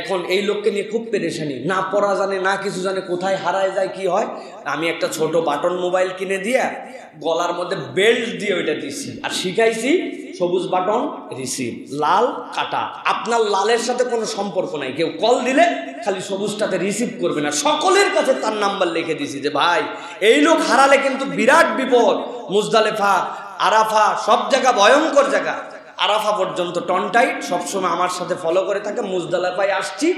এখন এই লোককে নিয়ে খুব পেরেশানি, না পড়া জানে না কিছু জানে, কোথায় হারায় যায় কি হয়। আমি একটা ছোট বাটন মোবাইল কিনে দিয়া গলার মধ্যে বেল্ট দিয়ে ওইটা দিছি, আর শিখাইছি সবুজ বাটন রিসিভ, লাল কাটা। আপনার লালের সাথে কোনো সম্পর্ক নাই, কেউ কল দিলে খালি সবুজটাতে রিসিভ করবে না। সকলের কাছে তার নাম্বার লিখে দিছি যে ভাই এই লোক হারালে কিন্তু বিরাট বিপদ। মুজদালেফা, আরাফা সব জায়গা ভয়ঙ্কর জায়গা। আরাফা পর্যন্ত টনটাইট, সবসময় আমার সাথে ফলো করে থাকে। মুজদালেফায় আসছি,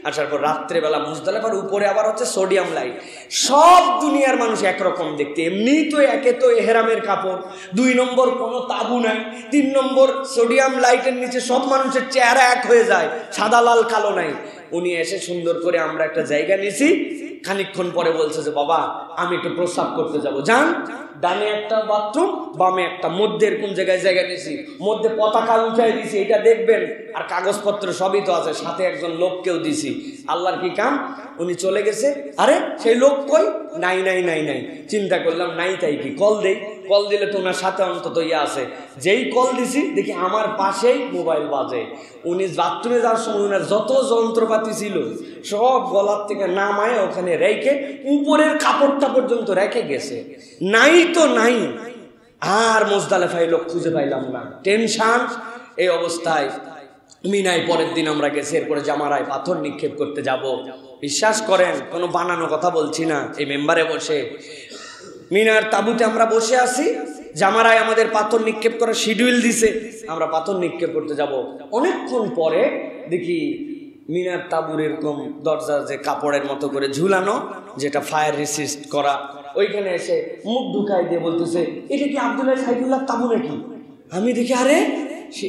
আসার পর রাত্রেবেলা মুজদালেফার উপরে আবার হচ্ছে সোডিয়াম লাইট। সব দুনিয়ার মানুষ একরকম দেখতে, এমনি তো একে তো এহরামের কাপড়, 2 নম্বর কোনো তাবু নাই, 3 নম্বর সোডিয়াম লাইটের নিচে সব মানুষের চেহারা এক হয়ে যায়, সাদা লাল কালো নাই। উনি এসে সুন্দর করে আমরা একটা জায়গা নিয়েছি। খানিকক্ষণ পরে বলছে যে বাবা আমি একটু প্রস্রাব করতে যাব। যান, ডানে একটা বাথরুম, বামে একটা, মধ্যে কোন জায়গায় জায়গা নিয়েছি, মধ্যে পতাকা উঠাই দিয়েছি, এটা দেখবেন, আর কাগজপত্র সবই তো আছে, সাথে একজন লোককেও দিছি। আল্লাহর কি কাম, উনি চলে গেছে। আরে সেই লোক কই? নাই নাই নাই নাই। চিন্তা করলাম নাই তাই কি, কল দেই, কল দিলে তো ওনার সাথে অন্তত ইয়ে আছে। যেই কল দিছি দেখি আমার পাশেই মোবাইল বাজে। উনি বাথরুমে যাওয়ার সময় ওনার যত যন্ত্রপাতি ছিল সব গলার থেকে নামায় ওখানে রেখে, উপরের কাপড়টা পর্যন্ত রেখে গেছে। নাই তো নাই। আর মুজদালেফায় লোক খুঁজে পাইলাম না, টেনশন। এই অবস্থায় মিনায় পরের দিন আমরা গেছি, এরপরে জামারায় পাথর নিক্ষেপ করতে যাব। বিশ্বাস করেন কোনো বানানো কথা বলছি না, এই মেম্বারে বসে মিনার তাবুতে আমরা বসে আছি। জামারায় আমাদের পাথর নিক্ষেপ করার শিডিউল দিছে, আমরা পাথর নিক্ষেপ করতে যাব। অনেকক্ষণ পরে দেখি মিনার তাবুর এরকম দরজা যে কাপড়ের মতো করে ঝুলানো, যেটা ফায়ার রেসিস্ট করা, ওইখানে এসে মুখ ঢুকাই দিয়ে বলতেছে এটা কি আব্দুল্লাহ সাইফুল্লাহ তাবু নাকি? আমি দেখি আরে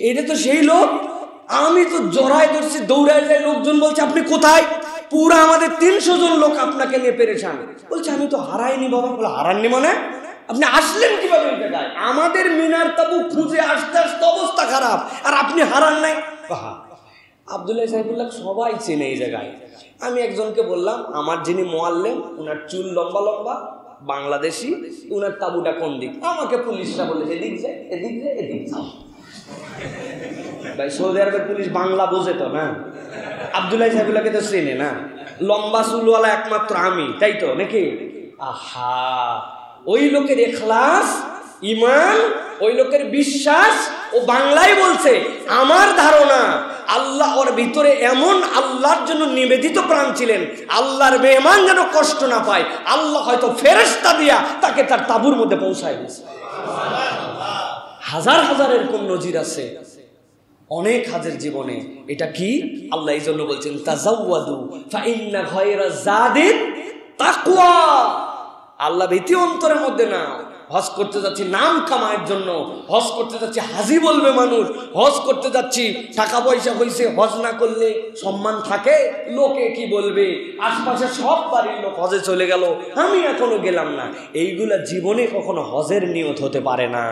এটা তো সেই লোক। আমি তো জড়াই ধরছি, দৌড়ায় যাই, লোকজন বলছে আপনি কোথায়? পুরো আমাদের 300 জন লোক আপনাকে নিয়ে পেরেছান। বলছে আমি তো হারাইনি বাবা। বলে হারাননি মানে? আপনি আসলেন কিভাবে এই জায়গায়? আমাদের মিনার তাবু খুঁজে আসতে আসতে অবস্থা খারাপ, আর আপনি হারান নাই? আব্দুল্লাহ সাইফুল্লাহ সবাই চেনে এই জায়গায়। আমি একজনকে বললাম আমার যিনি মোয়াল্লেম, ওনার চুল লম্বা লম্বা, বাংলাদেশি, ওনার তাবুটা কোন দিক? আমাকে পুলিশরা বলে এদিক যায়, এদিক যায়, এদিক যাও। ভাই সৌদি আরবের পুলিশ বাংলা বোঝে তো না? আব্দুল্লাহ সাইফুল্লাহকে তো চেনে না, লম্বা চুলওয়ালা একমাত্র আমি, তাই তো নাকি? আহা, ওই লোকের ইখলাস, ঈমান, ওই লোকের বিশ্বাস। ও বাংলায় বলছে, আমার ধারণা আল্লাহ ওর ভিতরে এমন আল্লাহর জন্য নিবেদিত প্রাণ ছিলেন, আল্লাহর মেহমান যেন কষ্ট না পায়, আল্লাহ হয়তো ফেরেশতা দিয়া তাকে তার তাঁবুর মধ্যে পৌঁছায় দিয়েছে। হাজার হাজার এরকম নজির আছে অনেক হাজের জীবনে। এটা কি? আল্লাহ এই জন্য বলছেন তাজাওয়াদু ফাইন্না খায়রা যাদিত তাকওয়া। আল্লাহ ভীতি অন্তরের মধ্যে না। হজ করতে যাচ্ছি নাম কামানোর জন্য, হজ করতে যাচ্ছি হাজি বলবে মানুষ, হজ করতে যাচ্ছি টাকা পয়সা হয়েছে, হজ না করলে সম্মান থাকে, লোকে কি বলবে, আশপাশে সব বাড়ির লোক হজে চলে গেল, আমি এখনো গেলাম না, এইগুলা জীবনে কখনো হজের নিয়ত হতে পারে না।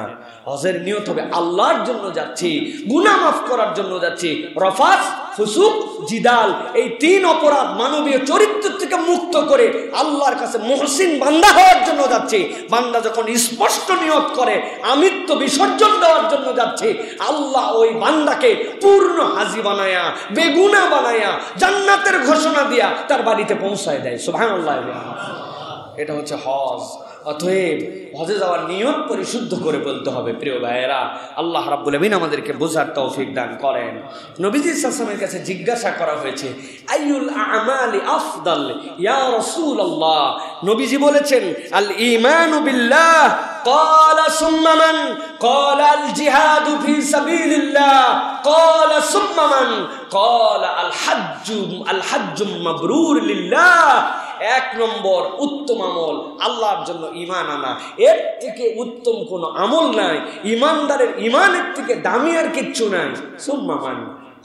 হজের নিয়ত হবে আল্লাহর জন্য যাচ্ছি, গুনাহ মাফ করার জন্য যাচ্ছি। রফাস, ফুসুক, জিদাল, এই তিন অপরাধ মানবীয় চরিত্র থেকে মুক্ত করে আল্লাহর কাছে মুহসিন বান্দা হওয়ার জন্য যাচ্ছি। বান্দা যখন স্পষ্ট নিয়ত করে আমিত্ব বিসর্জন দেওয়ার জন্য যাচ্ছে, আল্লাহ ওই বান্দাকে পূর্ণ হাজি বানায়া, বেগুনা বানায়া, জান্নাতের ঘোষণা দিয়া তার বাড়িতে পৌঁছায় দেয়। সুবহানাল্লাহ। এটা হচ্ছে হজ। অতএব হজে যাওয়ার নিয়ত পরিশুদ্ধ করে বলতে হবে। প্রিয় ভাইয়েরা, আল্লাহ রাব্বুল আমিন আমাদেরকে বোঝার তৌফিক দান করেন। নবীজি সাল্লাল্লাহু আলাইহি ওয়াসাল্লামের কাছে জিজ্ঞাসা করা হয়েছে, আইয়ুল আমালি আফদাল ইয়া রাসূলুল্লাহ। নবীজি বলেছেন, আল ঈমানু বিল্লাহ। قال ثم من؟ قال الجهاد في سبيل الله. قال ثم من؟ قال الحج مبرور لله. এক নম্বর উত্তম আমল আল্লাহর জন্য ঈমান আনা। এর থেকে উত্তম কোনো আমল নাই। ঈমানদারের ঈমানের থেকে দামি আর কিচ্ছু নাই। সুম্মা মান?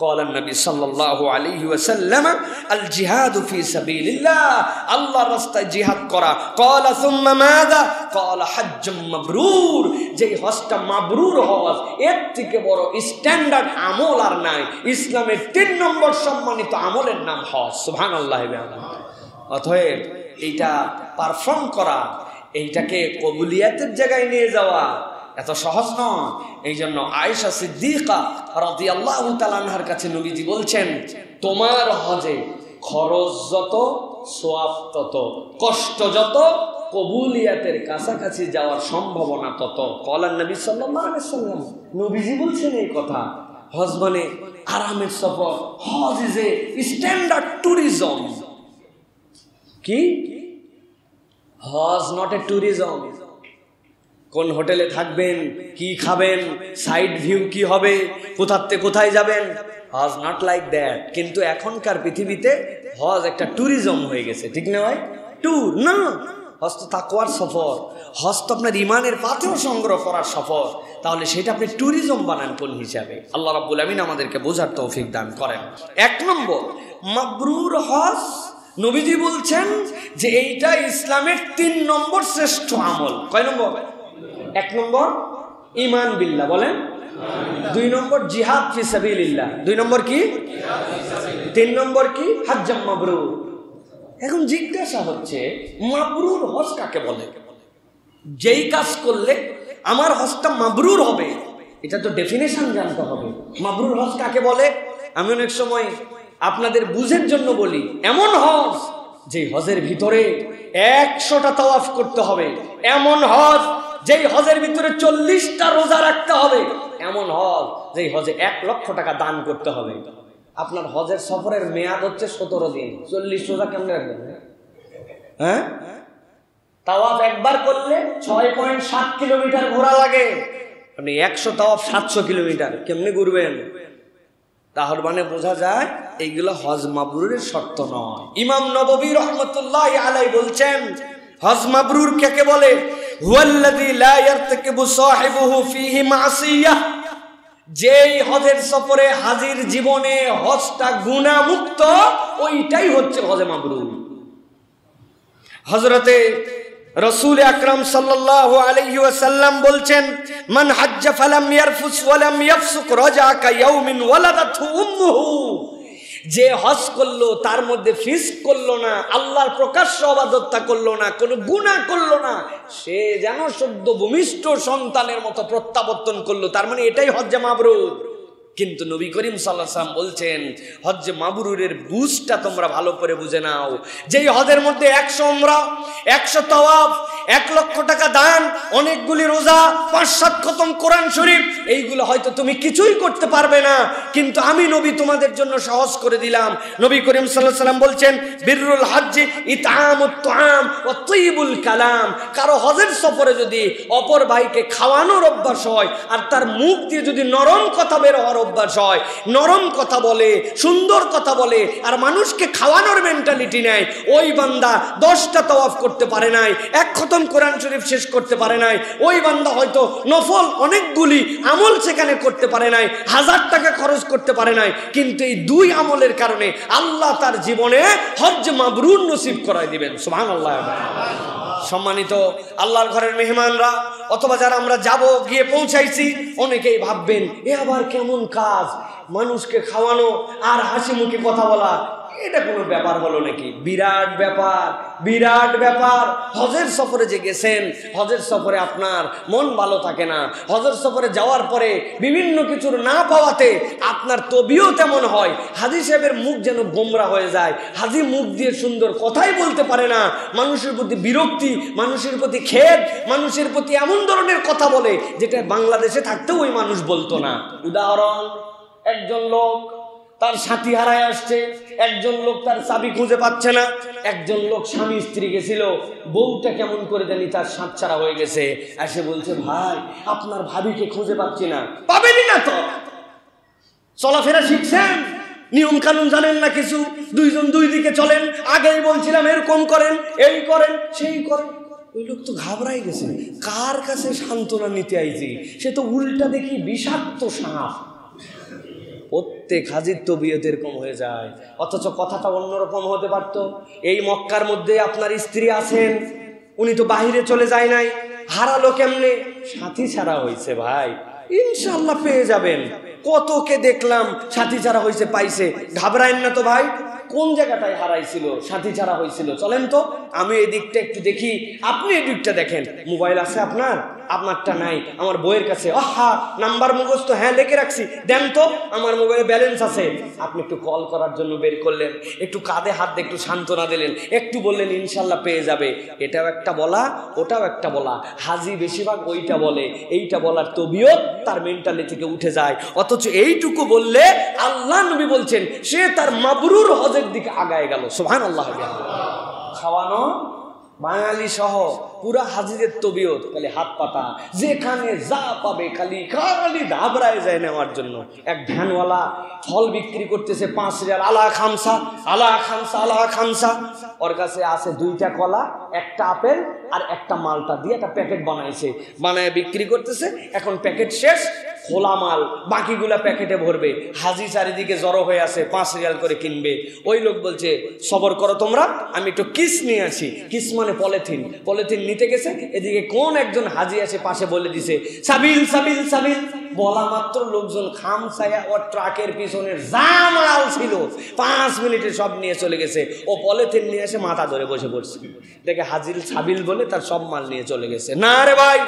قال النبي صلى الله عليه وسلم الجهاد في سبيل الله. আল্লাহর রাস্তায় জিহাদ করা। قال ثم ماذا؟ قال حج مبرور. যেই হজটা মাবরুর হজ, এর থেকে বড় স্ট্যান্ডার্ড আমল আর নাই। ইসলামের 3 নম্বর সম্মানিত আমলের নাম হজ। সুবহানাল্লাহ। অতএব এইটা পারফর্ম করা, এইটাকে কবুলিয়াতের জায়গায় নিয়ে যাওয়া এত সহজ নয়। এই জন্য আয়েশা সিদ্দিকা রাদিয়াল্লাহু তাআলা আনহার কাছে নবীজি বলছেন, তোমার হজে খরচ যত, সওয়াব তত, কষ্ট যত, কবুলিয়াতের কাছাকাছি যাওয়ার সম্ভাবনা তত। কলান নবী সাল্লাল্লাহু আলাইহি ওয়াসাল্লাম, নবীজি বলছেন এই কথা। হজ মানে আরামের সফর। হজ ইজ এ স্ট্যান্ডার্ড ট্যুরিজম। কি? হজ নট এ ট্যুরিজম। কোন হোটেলে থাকবেন, কি খাবেন, সাইড ভিউ কি হবে, কোথাতে কোথায় যাবেন, হজ নট লাইক দ্যাট। কিন্তু এখনকার পৃথিবীতে হজ একটা ট্যুরিজম হয়ে গেছে, ঠিক না ভাই? ট্যুর না, হজ তো তাকওয়ার সফর। হজ তো আপনার ইমানের পাথেও সংগ্রহ করার সফর। তাহলে সেটা আপনি ট্যুরিজম বানান কোন হিসাবে? আল্লাহ রাব্বুল আমিন আমাদেরকে বোঝার তৌফিক দান করেন। 1 নম্বর মাবরুর হজ। নবীজি বলছেন যে এইটা ইসলামের 3 নম্বর শ্রেষ্ঠ আমল। কয় নম্বর? 1 নম্বর ঈমান বিল্লাহ, বলেন। 2 নম্বর জিহাদ ফি সাবিলিল্লাহ। 2 নম্বর কি? 3 নম্বর কি? হজ্জাম মাবরুর। এখন জিজ্ঞাসা হচ্ছে, মাবরুর হজ কাকে বলে? যেই কাজ করলে আমার হজটা মাবরুর হবে, এটা তো ডেফিনেশন জানতে হবে। মাবরুর হজ কাকে বলে? আমি অনেক সময় আপনাদের বুঝের জন্য বলি, এমন হজ যে হজের ভিতরে 100টা তাওয়াফ করতে হবে, এমন হজ যেই হজের ভিতরে 40টা রোজা রাখতে হবে, এমন হজ যেই হজে 1 লক্ষ টাকা দান করতে হবে। আপনার হজের সফরের মেয়াদ হচ্ছে 17 দিন। 40 রোজা কেমনে রাখবেন? হ্যাঁ, তাওয়াফ একবার করলে 6.7 কিলোমিটার ঘোরা লাগে। আপনি 100 তাওয়াফ 700 কিলোমিটার কেমনে ঘুরবেন? তাহলে মানে বোঝা যায় এইগুলো হজ মাবরুরের শর্ত নয়। ইমাম নববী রাহমাতুল্লাহি আলাইহি বলছেন, হজ মাবরুর কাকে বলে? হুয়াল্লাযী লা ইয়ারতাকিবু সাহিবুহু ফীহি মাসিয়াহ। যেই হজের সফরে হাজির জীবনে হজটা গুনাহ মুক্ত, ওইটাই হচ্ছে হজে মাবরুর। হযরতে রাসূল আকরাম সাল্লাল্লাহু আলাইহি ওয়াসাল্লাম বলছেন, মান হাজ্জা ফালাম ইয়ারফুস ওয়ালাম ইয়াফসুক রাজা কায়াউমিন ওয়ালাদাতহু উম্মুহু। যে হজ করলো, তার মধ্যে ফিস্ক করলো না, আল্লাহর প্রকাশ্য ইবাদতটা করলো না, কোনো গুনাহ করলো না, সে যেন সদ্য ভূমিষ্ঠ সন্তানের মতো প্রত্যাবর্তন করলো। তার মানে এটাই হজ্জে মাবরুর। কিন্তু নবী করিম সাল্লাল্লাহু আলাইহি ওয়াসাল্লাম বলছেন হজ্জে মাবরুরের বুঝটা তোমরা ভালো করে বুঝে নাও। যেই হজের মধ্যে 100 উমরা, 100 তাওয়াফ, 1 লক্ষ টাকা দান, অনেকগুলি রোজা, 5-7 খতম কোরআন শরীফ, এইগুলো হয়তো তুমি কিছুই করতে পারবে না, কিন্তু আমি নবী তোমাদের জন্য সহজ করে দিলাম। নবী করিম সাল্লাল্লাহু আলাইহি ওয়াসাল্লাম বলছেন বিররুল হজ্জি ইতআমুত তুআম ওয়া তাইয়িবুল কালাম। কারো হজের সফরে যদি অপর ভাইকে খাওয়ানোর অভ্যাস হয় আর তার মুখ দিয়ে যদি নরম কথা বের হওয়ার অভ্যাস হয়, নরম কথা বলে, সুন্দর কথা বলে, আর মানুষকে খাওয়ানোর মেন্টালিটি নেয়, ওই বান্দা 10টা তাওয়াফ করতে পারে নাই, 1 খতম কোরআন শরীফ শেষ করতে পারে নাই, ওই বান্দা হয়তো নফল অনেকগুলি আমল সেখানে করতে পারে নাই, 1000 টাকা খরচ করতে পারে নাই, কিন্তু এই 2 আমলের কারণে আল্লাহ তার জীবনে হজ্জ মাবরুর নসিব করায় দিবেন। সুবহানাল্লাহ। সম্মানিত আল্লাহর ঘরের মেহমানরা, অথবা যারা আমরা যাব গিয়ে পৌঁছাইছি, অনেকেই ভাববেন এ আবার কেমন কাজ, মানুষকে খাওয়ানো আর হাসি মুখে কথা বলা, এটা কোনো ব্যাপার হলো নাকি? বিরাট ব্যাপার, বিরাট ব্যাপার। হজের সফরে যে গেছেন, হজের সফরে আপনার মন ভালো থাকে না, হজের সফরে যাওয়ার পরে বিভিন্ন কিছুর না পাওয়াতে আপনার তবিও তেমন হয়, হাজী সাহেবের মুখ যেন গোমরা হয়ে যায়, হাজী মুখ দিয়ে সুন্দর কথাই বলতে পারে না, মানুষের প্রতি বিরক্তি, মানুষের প্রতি খেদ, মানুষের প্রতি এমন ধরনের কথা বলে যেটা বাংলাদেশে থাকতেও ওই মানুষ বলতো না। উদাহরণ, একজন লোক তার সাথী হারায় আসছে, একজন লোক তার চাবি খুঁজে পাচ্ছে না, একজন লোক স্বামী স্ত্রী গেছিল, বউটা কেমন করে জানি তার সাতছাড়া হয়ে গেছে, এসে বলছে ভাই আপনার ভাবিকে খুঁজে পাচ্ছি না। পাবেনই না তো, চলাফেরা শিখছেন, নিয়ম কানুন জানেন না কিছু, দুইজন দুই দিকে চলেন, আগেই বলছিলাম এরকম করেন, এই করেন, সেই করেন। ওই লোক তো ঘাবড়াই গেছে, কার কাছে সান্ত্বনা নিতে আইছি, সে তো উল্টা দেখি বিষাক্ত সাপ। প্রত্যেক হাজির তবিয়ত এরকম হয়ে যায়, অথচ কথাটা অন্যরকম হতে পারতো। এই মক্কার মধ্যে আপনার স্ত্রী আছেন, উনি তো বাহিরে চলে যায় নাই, হারালো কেমনে? সাথী ছাড়া হয়েছে ভাই, ইনশাআল্লাহ পেয়ে যাবেন। কতকে দেখলাম সাথী ছাড়া হয়েছে, পাইছে, ঘাবড়ায়েন না তো ভাই। কোন জায়গাটায় হারাইছিল, সাথী ছাড়া হয়েছিল, চলেন তো আমি এই দিকটা একটু দেখি, আপনি এই দিকটা দেখেন। মোবাইল আছে আপনার? আপনারটা নাই, আমার বইয়ের কাছে। আহা, নাম্বার মুখস্থ, হ্যাঁ লিখে রাখছি, দেন তো, আমার মোবাইলে ব্যালেন্স আছে। আপনি একটু কল করার জন্য বের করলেন, একটু কাঁধে হাত দিয়ে একটু সান্ত্বনা দিলেন, একটু বললেন ইনশাল্লাহ পেয়ে যাবে। এটাও একটা বলা, ওটাও একটা বলা। হাজি বেশিরভাগ ওইটা বলে, এইটা বলার তবিয়ত তার মেন্টালি থেকে উঠে যায়। অথচ এইটুকু বললে আল্লাহ নবী বলছেন সে তার মাবরুর হজের দিকে আগায় গেল। সুবহানাল্লাহ। খাওয়ানো বাঙালি সহ পুরা হাজিদের তবিয়ত খালি হাত পাতা, যেখানে যা পাবে খালি খালি ঘাবড়ায় যায় নেওয়ার জন্য। এক ভ্যানওয়ালা ফল বিক্রি করতেছে 5 রিয়াল, আলা খামসা, আলা খামসা, আলা খামসা। ওর কাছে আছে 2টা কলা, একটা আপেল আর একটা মালটা দিয়ে একটা প্যাকেট বানাইছে, বানায় বিক্রি করতেছে। এখন প্যাকেট শেষ, খোলা মাল বাকিগুলা প্যাকেটে ভরবে। হাজি চারিদিকে জড়ো হয়ে আছে, 5 রিয়াল করে কিনবে। ওই লোক বলছে সবর করো তোমরা, আমি একটু কিস নিয়ে আসি। কিস মানে পলিথিন, পলিথিন নিতে গেছে, এদিকে কোন একজন হাজি আসে পাশে বলে দিছে সাবিল সাবিল সাবিল। বলা মাত্র লোকজন খামসায়া ও ট্রাকের পিছনে যা মাল ছিল 5 মিনিটে সব নিয়ে চলে গেছে। ও পলিথিন নিয়ে এসে মাথা ধরে বসে পড়ছে, দেখে হাজির সাবিল বলে তার সব মাল নিয়ে চলে গেছে। না রে ভাই,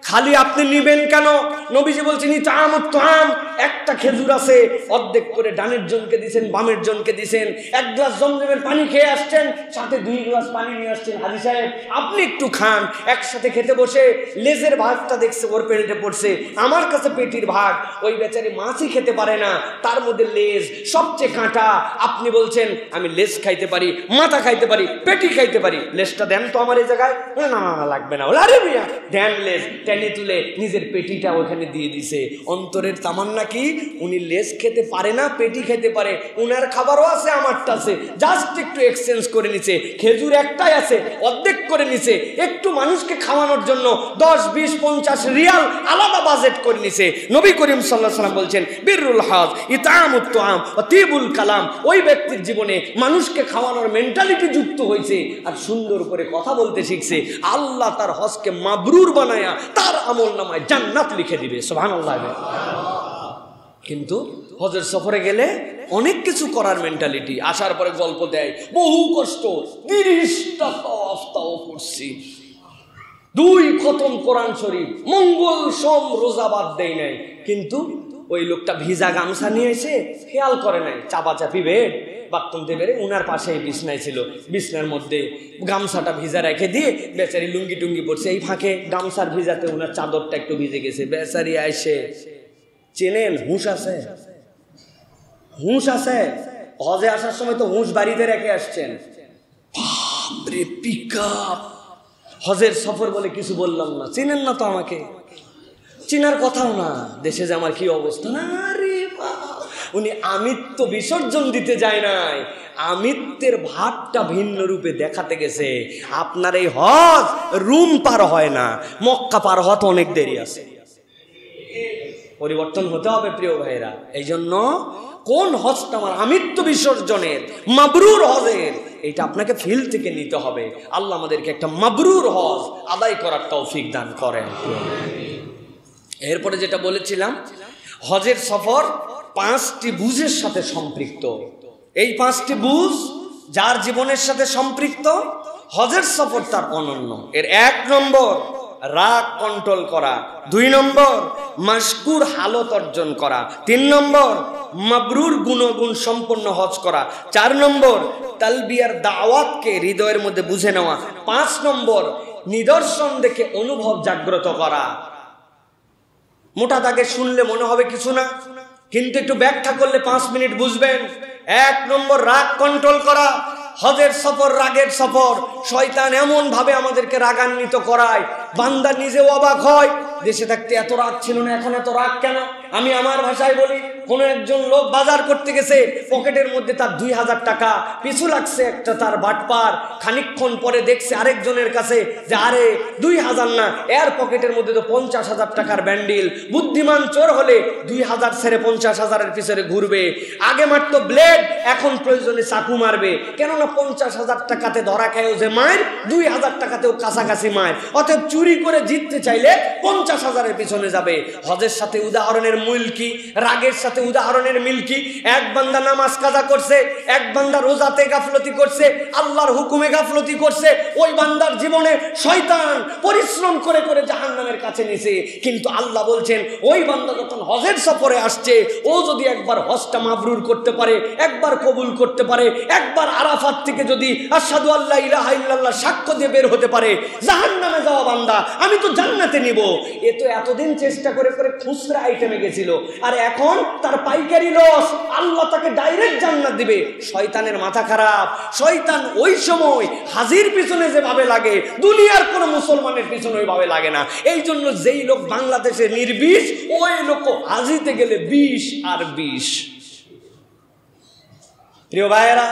খালি আপনি নিবেন কেন? নবীজি বলছেন ইতআমুত তুআম, একটা খেজুর আছে, অর্ধেক করে ডানের জনকে দিবেন, বামের জনকে দিবেন। 1 গ্লাস জমজমের পানি খেয়ে আসছেন, সাথে 2 গ্লাস পানি নিয়ে আসছেন। হাজী সাহেব আপনি একটু খান। একসাথে খেতে বসে লেজের ভাগটা দেখছে ওর পেটে পড়ছে, আমার কাছে পেটির ভাগ। ওই বেচারি মাছই খেতে পারে না, তার মধ্যে লেজ সবচেয়ে কাঁটা। আপনি বলছেন আমি লেজ খাইতে পারি, মাথা খাইতে পারি, পেটি খাইতে পারি, লেজটা দেন তো আমার এই জায়গায়। না না না লাগবে না। আরে মিয়া দেন লেজ। টেনে তুলে নিজের পেটিটা ওখানে দিয়ে দিছে। অন্তরের তামান্না কি? উনি লেজ খেতে পারে না, পেটি খেতে পারে, উনার খাবারও আছে আমারটা আছে, জাস্ট একটু এক্সচেঞ্জ করে নিছে। খেজুর একটাই আছে, অর্ধেক করে নিছে, একটু মানুষকে খাওয়ানোর জন্য 10, 20, 50 রিয়াল আলাদা বাজেট করে নিছে। নবী করিম সাল্লাল্লাহু আলাইহি ওয়াসাল্লাম বলছেন বিররুল হজ ইতআমুত তুআম ওয়া তিবুল কালাম। ওই ব্যক্তির জীবনে মানুষকে খাওয়ানোর মেন্টালিটি যুক্ত হয়েছে আর সুন্দর করে কথা বলতে শিখছে, আল্লাহ তার হজকে মাবরুর বানায়া তার আমল নামায় জান্নাত লিখে দিবে। সুবহানাল্লাহ। কিন্তু হজের সফরে গেলে অনেক কিছু করার মেন্টালিটি, আসার পরে গল্প দেয় বহু কষ্ট, 30টা তাওয়াফ করছি, 2 খতম কোরআন শরীফ, মঙ্গল সোম রোজা বাদ দেই নাই, কিন্তু ওই লোকটা ভিজা গামছা নিয়ে এসে খেয়াল করে নাই, চাপাচাপি বেড বাথরুম দেবে, উনার পাশে বিছনায় ছিল, বিছনার মধ্যে গামছাটা ভিজা রেখে দিয়ে বেচারি লুঙ্গি টুঙ্গি পড়ছে, এই ফাঁকে গামছার ভিজাতে উনার চাদরটা একটু ভিজে গেছে। বেচারি আইসে, চেনেন হুঁশ আছে, হুঁশ আছে, হজে আসার সময় তো হুঁশ বাড়িতে রেখে আসছেন। বাপরে পিকআপ, হজের সফর বলে কিছু বললাম না, চিনেন না তো আমাকে, চিনার কথাও না, দেশে যে আমার কি অবস্থা। না রে বাপ, উনি আমিত্ব বিসর্জন দিতে যায় নাই, আমিত্বের ভাবটা ভিন্ন রূপে দেখাতে গেছে। আপনার এই হজ রুম পার হয় না, মক্কা পার হতে অনেক দেরি আছে, পরিবর্তন হতে হবে প্রিয় ভাইরা। এই জন্য কোন হজটা আমার আমিত্ব বিসর্জনের, মাবরুর হজের, এটা আপনাকে ফিল থেকে নিতে হবে। আল্লাহ আমাদেরকে একটা মাবরুর হজ আদায় করার তৌফিক দান করেন। এরপরে যেটা বলেছিলাম, হজের সফর 5টি বুঝের সাথে সম্পৃক্ত। এই 5টি বুঝ যার জীবনের সাথে সম্পৃক্ত, হজের সফর তার অনন্য। এর 1 নম্বর রাগ কন্ট্রোল করা, 2 নম্বর মাশকুর হালত অর্জন করা, 3 নম্বর মাবরুর গুণগুণ সম্পন্ন হজ করা, 4 নম্বর তালবিয়ার দাওয়াতকে হৃদয়ের মধ্যে বুঝে নেওয়া, 5 নম্বর নিদর্শন দেখে অনুভব জাগ্রত করা। মোটা দাগে শুনলে মনে হবে কিছু না, কিন্তু একটু ব্যাখ্যা করলে 5 মিনিট বুঝবেন। 1 নম্বর রাগ কন্ট্রোল করা। হজের সফর রাগের সফর। শয়তান এমন ভাবে আমাদেরকে রাগান্বিত করায়, বান্দা নিজেও অবাক হয়, দেশে থাকতে এত রাগ ছিল না, এখন এত রাগ কেন? আমি আমার ভাষায় বলি, কোনো একজন লোক বাজার করতে গেছে, পকেটের মধ্যে তার 2000 টাকা, পিছু লাগছে একটা তার বাটপার, খানিকক্ষণ পরে দেখছে আরেকজনের কাছে যে আরে 2000 না, এর পকেটের মধ্যে তো 50,000 টাকার ব্যান্ডিল। বুদ্ধিমান চোর হলে 2000 ছেড়ে 50,000-এর পিছনে ঘুরবে। আগে মারতো ব্লেড, এখন প্রয়োজনে চাকু মারবে, কেননা 50,000 টাকাতে ধরা খায়ও যে মায়ের, 2000 টাকাতেও কাছাকাছি মায়ের। অতএব চুরি করে জিততে চাইলে 50,000-এর পিছনে যাবে। হজের সাথে উদাহরণের মূল কি, রাগের সাথে উদাহরণের মিল কি? এক বান্দা নামাজ কাজা করছে, এক বান্দা রোজাতে গাফলতি করছে, আল্লাহর হুকুমে গাফলতি করছে। ওই বান্দার জীবনে শয়তান পরিশ্রম করে করে জাহান্নামের কাছে নিছে, কিন্তু আল্লাহ বলছেন ওই বান্দা যখন হজের সফরে আসছে, ও যদি একবার হজটা মাবরুর করতে পারে, একবার কবুল করতে পারে, একবার আরাফাত থেকে যদি আশহাদু আল্লা ইলাহা ইল্লাল্লাহ সাক্ষ্য দিয়ে বের হতে পারে, জাহান্নামে যাওয়া বান্দা আমি তো জান্নাতে নিব। এ তো এতদিন চেষ্টা করে করে খুচরা আইটেমে গেছিল, আর এখন তার পাইকারি লস, আল্লাহ তাকে ডাইরেক্ট জান্নাত দিবে। শয়তানের মাথা খারাপ। শয়তান ওই সময় হাজির পিছনে যেভাবে লাগে, দুনিয়ার কোন মুসলমানের পিছনে ওইভাবে লাগে না। এই জন্য যেই লোক বাংলাদেশে নির্বিষ, ওই লোক হাজিতে গেলে 20 আর 20। প্রিয় ভাইয়েরা,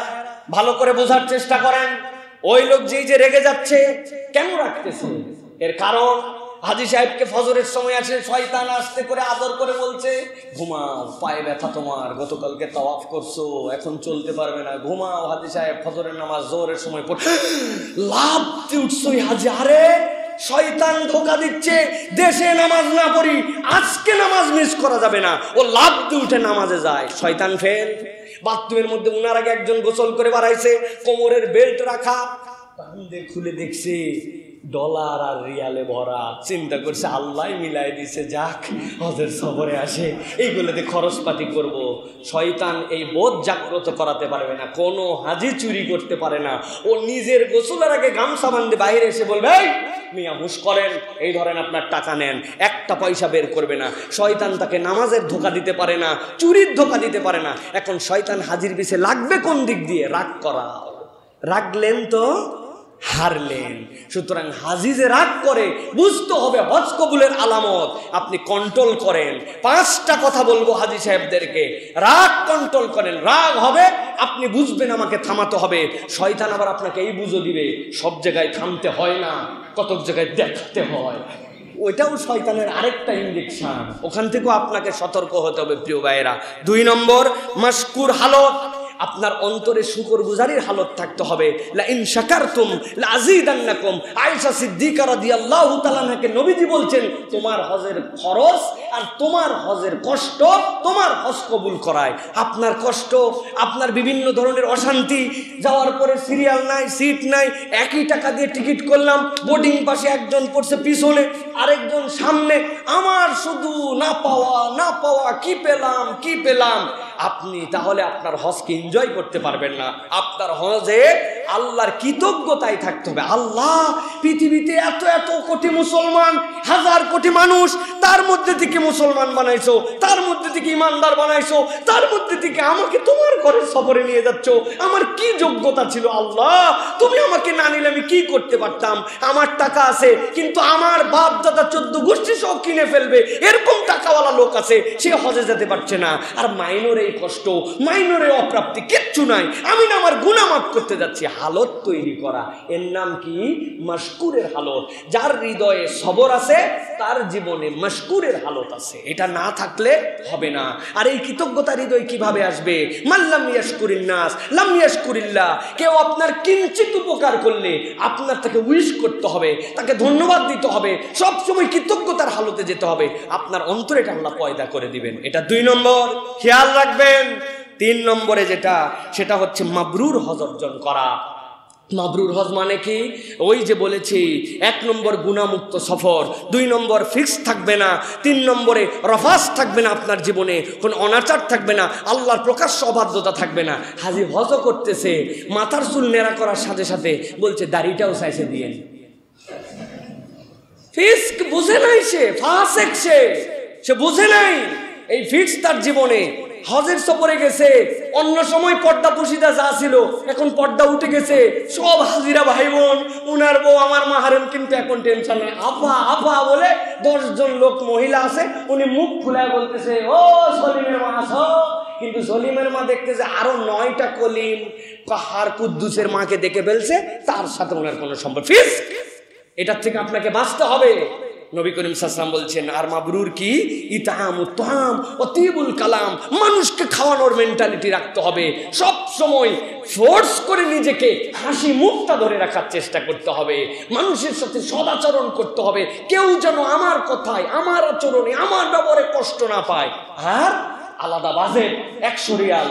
ভালো করে বোঝার চেষ্টা করেন। ওই লোক যেই যে রেগে যাচ্ছে, কেন রাখতেছে? এর কারণ হাজী সাহেবকে ফজরের সময় আসে, শয়তান আসতে করে আদর করে বলছে, ঘুমাও, পায়ে ব্যথা তোমার, গতকালকে তাওয়াফ করছো, এখন চলতে পারবে না, ঘুমাও। হাজী সাহেব ফজরের নামাজ জোহরের সময় পড়ে লাভ দিয়ে উঠছই হাজী। আরে শয়তান ধোকা দিচ্ছে, দেশে নামাজ না পড়ি, আজকে নামাজ মিস করা যাবে না। ও লাভ দিয়ে উঠে নামাজে যায়, শয়তান ফেল। বাথরুমের মধ্যে উনার আগে একজন গোসল করে বাড়াইছে, কোমরের বেল্ট রাখা, খুলে দেখছে ডলার আর রিয়ালে ভরা। চিন্তা করছে আল্লাহ মিলাই দিছে, যাক হজের সফরে আসে, এইগুলোতে খরচপাতি করব। শয়তান এই বোধ জাগ্রত করাতে পারবে না, কোনো হাজি চুরি করতে পারে না। ও নিজের গোসলের আগে গামছা বান্ধে বাইরে এসে বলবে, এই মিয়া হুশ করেন, এই ধরেন আপনার টাকা নেন, একটা পয়সা বের করবে না। শয়তান তাকে নামাজের ধোকা দিতে পারে না, চুরির ধোকা দিতে পারে না। এখন শয়তান হাজির পিছে লাগবে কোন দিক দিয়ে? রাগ করা। রাগলেন তো হারলেন। সুতরাং হাজি যে রাগ করে, বুঝতে হবে হজ কবুলের আলামত। আপনি কন্ট্রোল করেন। 5টা কথা বলবো হাজি সাহেবদেরকে, রাগ কন্ট্রোল করেন। রাগ হবে, আপনি বুঝবেন আমাকে থামাতে হবে। শয়তান আবার আপনাকে এই বুঝো দিবে, সব জায়গায় থামতে হয় না, কত জায়গায় দেখতে হয়। ওইটাও শয়তানের আরেকটা ইনজেকশন, ওখান থেকেও আপনাকে সতর্ক হতে হবে প্রিয় ভাইয়েরা। 2 নম্বর মাশকুর হালত। আপনার অন্তরে শুকরগুজারির হালত থাকতে হবে। লা ইন শাকারতুম লা আযীদান্নাকুম। আয়েশা সিদ্দিকা রাদিয়াল্লাহু তাআলা আনহাকে নবীজি বলছেন, তোমার হজের খরচ আর তোমার হজের কষ্ট তোমার হজ কবুল করায়। আপনার কষ্ট, আপনার বিভিন্ন ধরনের অশান্তি, যাওয়ার পরে সিরিয়াল নাই, সিট নাই, একই টাকা দিয়ে টিকিট করলাম, বোর্ডিং পাশে একজন পড়ছে পিছনে আরেকজন সামনে, আমার শুধু না পাওয়া কি পেলাম। আপনি তাহলে আপনার হজকে এনজয় করতে পারবেন না। আপনার হজে আল্লাহর কৃতজ্ঞতায় থাকতে হবে। আল্লাহ, পৃথিবীতে এত কোটি মুসলমান, হাজার কোটি মানুষ, তার মধ্যে থেকে মুসলমান বানাইছো, তার মধ্যে থেকে ইমানদার বানাইছো, তার মধ্যে থেকে আমাকে তোমার ঘরের সফরে নিয়ে যাচ্ছ। আমার কি যোগ্যতা ছিল আল্লাহ? তুমি আমাকে না নিলে আমি কি করতে পারতাম? আমার টাকা আছে, কিন্তু আমার বাপ দাদা 14 গোষ্ঠী সব কিনে ফেলবে, এরকম টাকাওয়ালা লোক আছে, সে হজে যেতে পারছে না। আর মাইনর এই কষ্ট, মাইনরে অপ্রাপ্তি কিচ্ছু নাই, আমি না আমার গুনাহ মাফ করতে যাচ্ছি। হালত তৈরি করা, এর নাম কি? মাশকুরের হালত। যার হৃদয়ে সবর আছে তার জীবনে মাশকুরের হালত আছে। এটা না থাকলে হবে না। আর এই কৃতজ্ঞতার হৃদয় কিভাবে আসবে? মাল্লাম ইয়াশকুরিন নাস লাম ইয়াশকুরিল্লাহ। কেউ আপনার কিঞ্চিত উপকার করলে আপনার তাকে উইশ করতে হবে, তাকে ধন্যবাদ দিতে হবে, সবসময় কৃতজ্ঞতার হালতে যেতে হবে। আপনার অন্তরে এটা আল্লাহ পয়দা করে দিবেন। এটা 2 নম্বর, খেয়াল রাখবেন। 3 নম্বরে সেটা হচ্ছে মাবরুর হজ অর্জন করা। মাবরুর হজ মানে কি? ওই যে বলেছি, 1 নম্বর গুনাহমুক্ত সফর, 2 নম্বর ফিক্স থাকবে না, 3 নম্বরে রফাস থাকবে না, আপনার জীবনে কোন অনাচার থাকবে না, আল্লাহর প্রকাশ্য অবাধ্যতা থাকবে না। হাজি হজও করতেছে, মাথার চুল নেড়া করার সাথে সাথে বলছে দাড়িটাও চাইছে দিয়ে। ফিস্ক বুঝে নাই, সে ফাসেক, সে বুঝে নাই এই ফিক্স তার জীবনে। হজের সফরে গেছে, অন্য সময় পর্দা পুশিদা যা ছিল এখন পর্দা উঠে গেছে। সব হাজিরা ভাই বোন, উনার বউ আমার মাহারেম, কিন্তু এখন টেনশন নেই। আপা বলে 10 জন লোক মহিলা আছে, উনি মুখ খুলে বলতেছে, ও সলিমের মা আসো। কিন্তু সলিমের মা দেখতেছে আরো 9টা কলিম পাহাড় কুদ্দুসের মাকে দেখে ফেলছে, তার সাথে ওনার কোনো সম্পর্ক। ফিস্ক, এটার থেকে আপনাকে বাঁচতে হবে। নবী করিম সাল্লাল্লাহু আলাইহি ওয়াসাল্লাম বলছেন, আর মাবরুর কি? ইতামুত তাআম ওয়া তিবুল কালাম। মানুষকে খাওয়ানোর মেন্টালিটি রাখতে হবে, সব সময় ফোর্স করে নিজেকে হাসি মুখটা ধরে রাখার চেষ্টা করতে হবে, মানুষের সাথে সদাচরণ করতে হবে, কেউ যেন আমার কথায়, আমার আচরণে, আমার ব্যবহারে কষ্ট না পায়। আর আলাদা বাজেট 100 রিয়াল,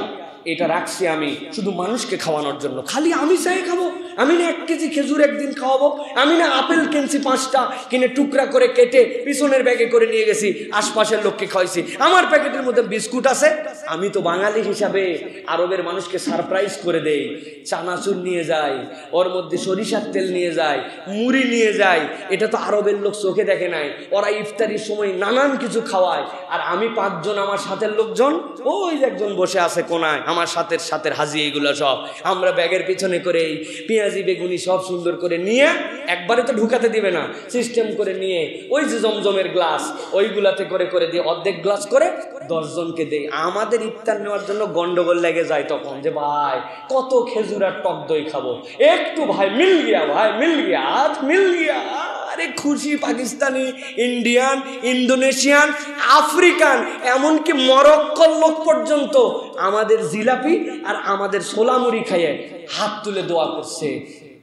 এটা রাখছি আমি শুধু মানুষকে খাওয়ানোর জন্য। খালি আমি চাই খাবো? আমি না 1 কেজি খেজুর একদিন খাওয়াবো? আমি না আপেল কিনছি 5টা, কিনে টুকরা করে কেটে পিছনের ব্যাগে করে নিয়ে গেছি, আশপাশের লোককে খাওয়াইছি? আমার প্যাকেটের মধ্যে বিস্কুট আছে। আমি তো বাঙালি হিসাবে আরবের মানুষকে সারপ্রাইজ করে দেই। চানাচুর নিয়ে যাই, ওর মধ্যে সরিষার তেল নিয়ে যাই, মুড়ি নিয়ে যাই। এটা তো আরবের লোক চোখে দেখে নাই। ওরা ইফতারির সময় নানান কিছু খাওয়ায়, আর আমি 5 জন, আমার সাথের লোকজন, ওই যে একজন বসে আছে কোনায়, আমার সাথের হাজি, এইগুলো সব আমরা ব্যাগের পিছনে করে পেঁয়াজি বেগুনি সব সুন্দর করে নিয়ে, একবারে তো ঢুকাতে দিবে না, সিস্টেম করে নিয়ে ওই যে জমজমের গ্লাস, ওইগুলাতে করে দিয়ে অর্ধেক গ্লাস করে 10 জনকে দেই। আমাদের ইফতার নেওয়ার জন্য গন্ডগোল লেগে যায় তখন, যে ভাই কত খেজুর আর টক দই খাবো, একটু ভাই মিল গিয়া, আজ মিল গিয়া। আরে খুশি পাকিস্তানি, ইন্ডিয়ান, ইন্দোনেশিয়ান, আফ্রিকান, এমনকি মরক্কোর লোক পর্যন্ত আমাদের জিলাপি আর আমাদের সোলামুড়ি খাইয়ে হাত তুলে দোয়া করছে,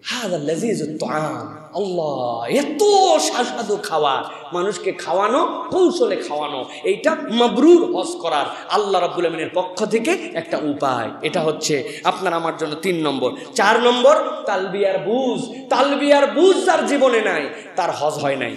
হাদা লাযীজুত তাআম। আল্লাহ, এত সুস্বাদু খাওয়া, মানুষকে খাওয়ানো, কৌশলে খাওয়ানো, এইটা মাবরুর হজ করার আল্লাহ রাব্বুল আমিনের পক্ষ থেকে একটা উপায়। এটা হচ্ছে আপনার আমার জন্য 3 নম্বর। 4 নম্বর, তালবিয়ার বুঝ যার জীবনে নাই, তার হজ হয় নাই।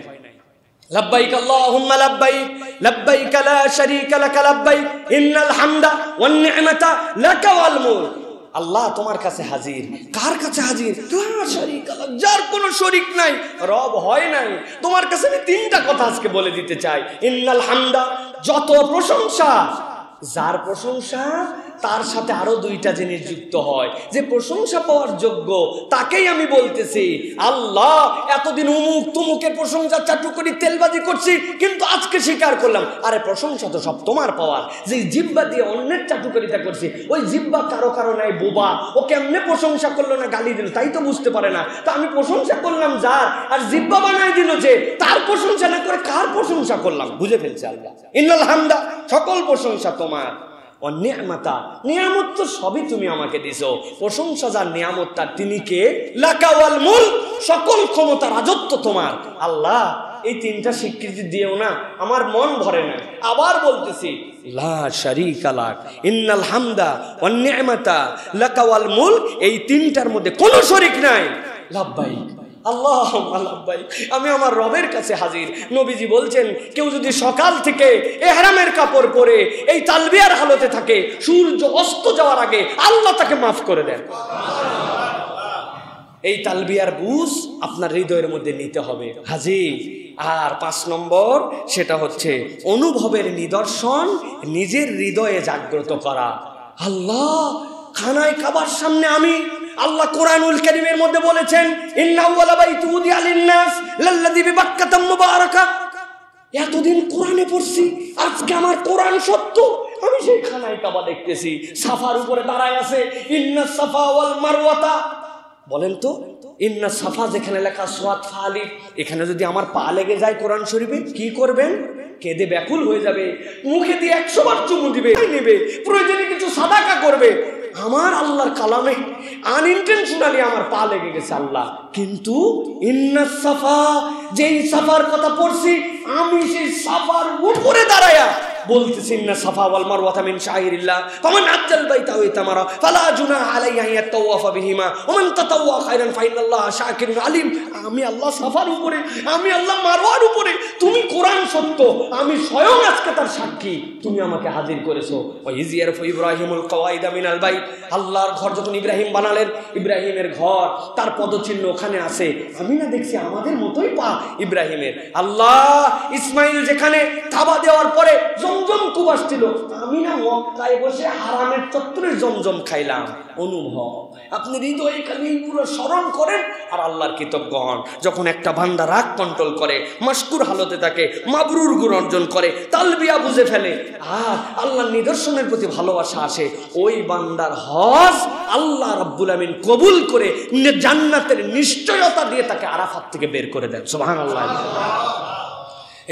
লব্বাইক আল্লাহুম্মা লব্বাইক, লব্বাইক লা শারীকা লাক লব্বাইক, ইন্নাল হামদা ওয়ান নি'মাতা লাকা ওয়াল মুলক। আল্লাহ তোমার কাছে হাজির। কার কাছে হাজির? লা শারীকা লাক, যার কোনো শরীক নাই, রব হয় নাই। তোমার কাছে আমি 3টা কথা আজকে বলে দিতে চাই। ইন্নাল হামদা, যত প্রশংসা, যার প্রশংসা তার সাথে আরো 2টা জিনিস যুক্ত হয়, যে প্রশংসা পাওয়ার যোগ্য তাকেই আমি বলতেছি। আল্লাহ, এতদিন উমুক তুমুকের প্রশংসা চাটুকরি তেলবাজি করছি, কিন্তু আজকে স্বীকার করলাম, আরে প্রশংসা তো সব তোমার পাওয়ার। যে জিহ্বা দিয়ে অন্যের চাটুকরিতা করছি, ওই জিহ্বা কারো নাই বোবা, ও কেমনে প্রশংসা করলো না গালি দিল তাই তো বুঝতে পারে না। তা আমি প্রশংসা করলাম যার, আর জিহ্বা বানাই দিল যে, তার প্রশংসা না করে কার প্রশংসা করলাম? বুঝে ফেলছে আল্লাহ। ইন্নাল হামদা, সকল প্রশংসা তোমার। নিয়ামতা, নিয়ামত তো সবই তুমি আমাকে দিছো, প্রশংসা যার নিয়ামত তার, তিনি কে? লাকা ওয়াল মুলক, সকল ক্ষমতা রাজত্ব তোমার। আল্লাহ এই তিনটা স্বীকৃতি দিও না, আমার মন ভরে না। আবার বলতেছি লা শারীকা লাক ইন্নাল হামদা ওয়ান নি'মাতা লাকা ওয়াল মুলক, এই তিনটার মধ্যে কোনো শরীক নাই। লাব্বাইক আল্লাহুম্মা লাব্বাইক, আমি আমার রবের কাছে হাজির। নবীজি বলছেন কেউ যদি সকাল থেকে ইহরামের কাপড় পরে এই তালবিয়ার হালতে থাকে, সূর্য অস্ত যাওয়ার আগে আল্লাহ তাকে মাফ করে দেন। এই তালবিয়ার বুঝ আপনার হৃদয়ের মধ্যে নিতে হবে হাজি। আর 5 নম্বর, সেটা হচ্ছে অনুভবের নিদর্শন নিজের হৃদয়ে জাগ্রত করা। আল্লাহ খানায় কাবার সামনে আমি, আল্লাহ কোরআনুল কারীমের মধ্যে বলেছেন ইন্না আউওয়ালা বাইতি উদিয়া লিন-নাস লাল্লাযী বিবাক্কাতা মুবারাকা। এতদিন কোরআনে পড়ছি, আজকে আমার কোরআন সত্য। আমি সেই খানায় কাবা দেখতেছি, সাফার উপরে দাঁড়ায় আছে ইন্না সাফা ওয়াল মারওয়াতা। বলেন তো ইন্না সাফা যেখানে লেখা সোয়াত ফালিফ, এখানে যদি আমার পা লেগে যায় কোরআন শরীফে কি করবেন? কেঁদে ব্যাকুল হয়ে যাবে, মুখে দিয়ে 100 বার চুমু দিবে, প্রয়োজনে কিছু সাদাকা করবে। আমার আল্লাহর কালামে আনইনটেনশনালি আমার পা লেগে গেছে আল্লাহ, কিন্তু ইন্না সাফা, যেই সাফার কথা পড়ছি আমি সেই সাফার উপরে দাঁড়ায়া বলতেছি ইন্না সাফা ওয়াল মারওয়াতা মিন শাইরিল্লাহ ফামান আজ্জাল বাইতা ওয়া তামারা ফালা জুনাহা আলাইহি আন ইয়াতাওয়াফা বিহিমা ওয়া মান তাতাওয়া খায়রান ফাইনাল্লাহা শাকিরুন আলিম। আমি আল্লাহ সাফার উপরে, আমি আল্লাহ মারওয়ার উপরে, তুমি কোরআন সত্য, আমি স্বয়ং আজকে তার সাক্ষী, তুমি আমাকে হাজির করেছো। ওয়া ইজিয়ারফু ইব্রাহিমুল কওয়াইদা মিনাল বাইত, আল্লাহর ঘর যখন ইব্রাহিম বানালেন, ইব্রাহিমের ঘর তার পদচিহ্ন ওখানে আছে। আমি না দেখছি আমাদের মতোই পা ইব্রাহিমের। আল্লাহ ইসমাইল যেখানে কাবা দেওয়ার পরে জমজম কূপ আসছিল, আমি না মক্কায় বসে হারামের চত্বরে জমজম খাইলাম। অনুভব আপনি হৃদয়ে খালি পুরো স্মরণ করেন আর আল্লাহর কৃতজ্ঞ হন। যখন একটা বান্দা রাগ কন্ট্রোল করে, মাশকুর হালতে থাকে, মাবরুর গুণ অর্জন করে, তালবিয়া বুঝে ফেলে আর আল্লাহর নিদর্শনের প্রতি ভালোবাসা আসে, ওই বান্দার হজ আল্লাহ রাব্বুল আমিন কবুল করে জান্নাতের নিশ্চয়তা দিয়ে তাকে আরাফাত থেকে বের করে দেন। সুবহানাল্লাহ।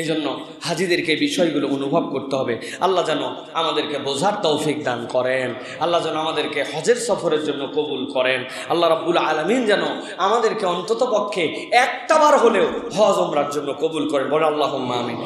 এই জন্য হাজিদেরকে বিষয়গুলো অনুভব করতে হবে। আল্লাহ যেন আমাদেরকে বোঝার তৌফিক দান করেন, আল্লাহ যেন আমাদেরকে হজের সফরের জন্য কবুল করেন, আল্লাহ রাব্বুল আলামিন যেন আমাদেরকে অন্তত পক্ষে একটা বার হলেও হজ ওমরার জন্য কবুল করেন। বলে আল্লাহুম্মা আমিন।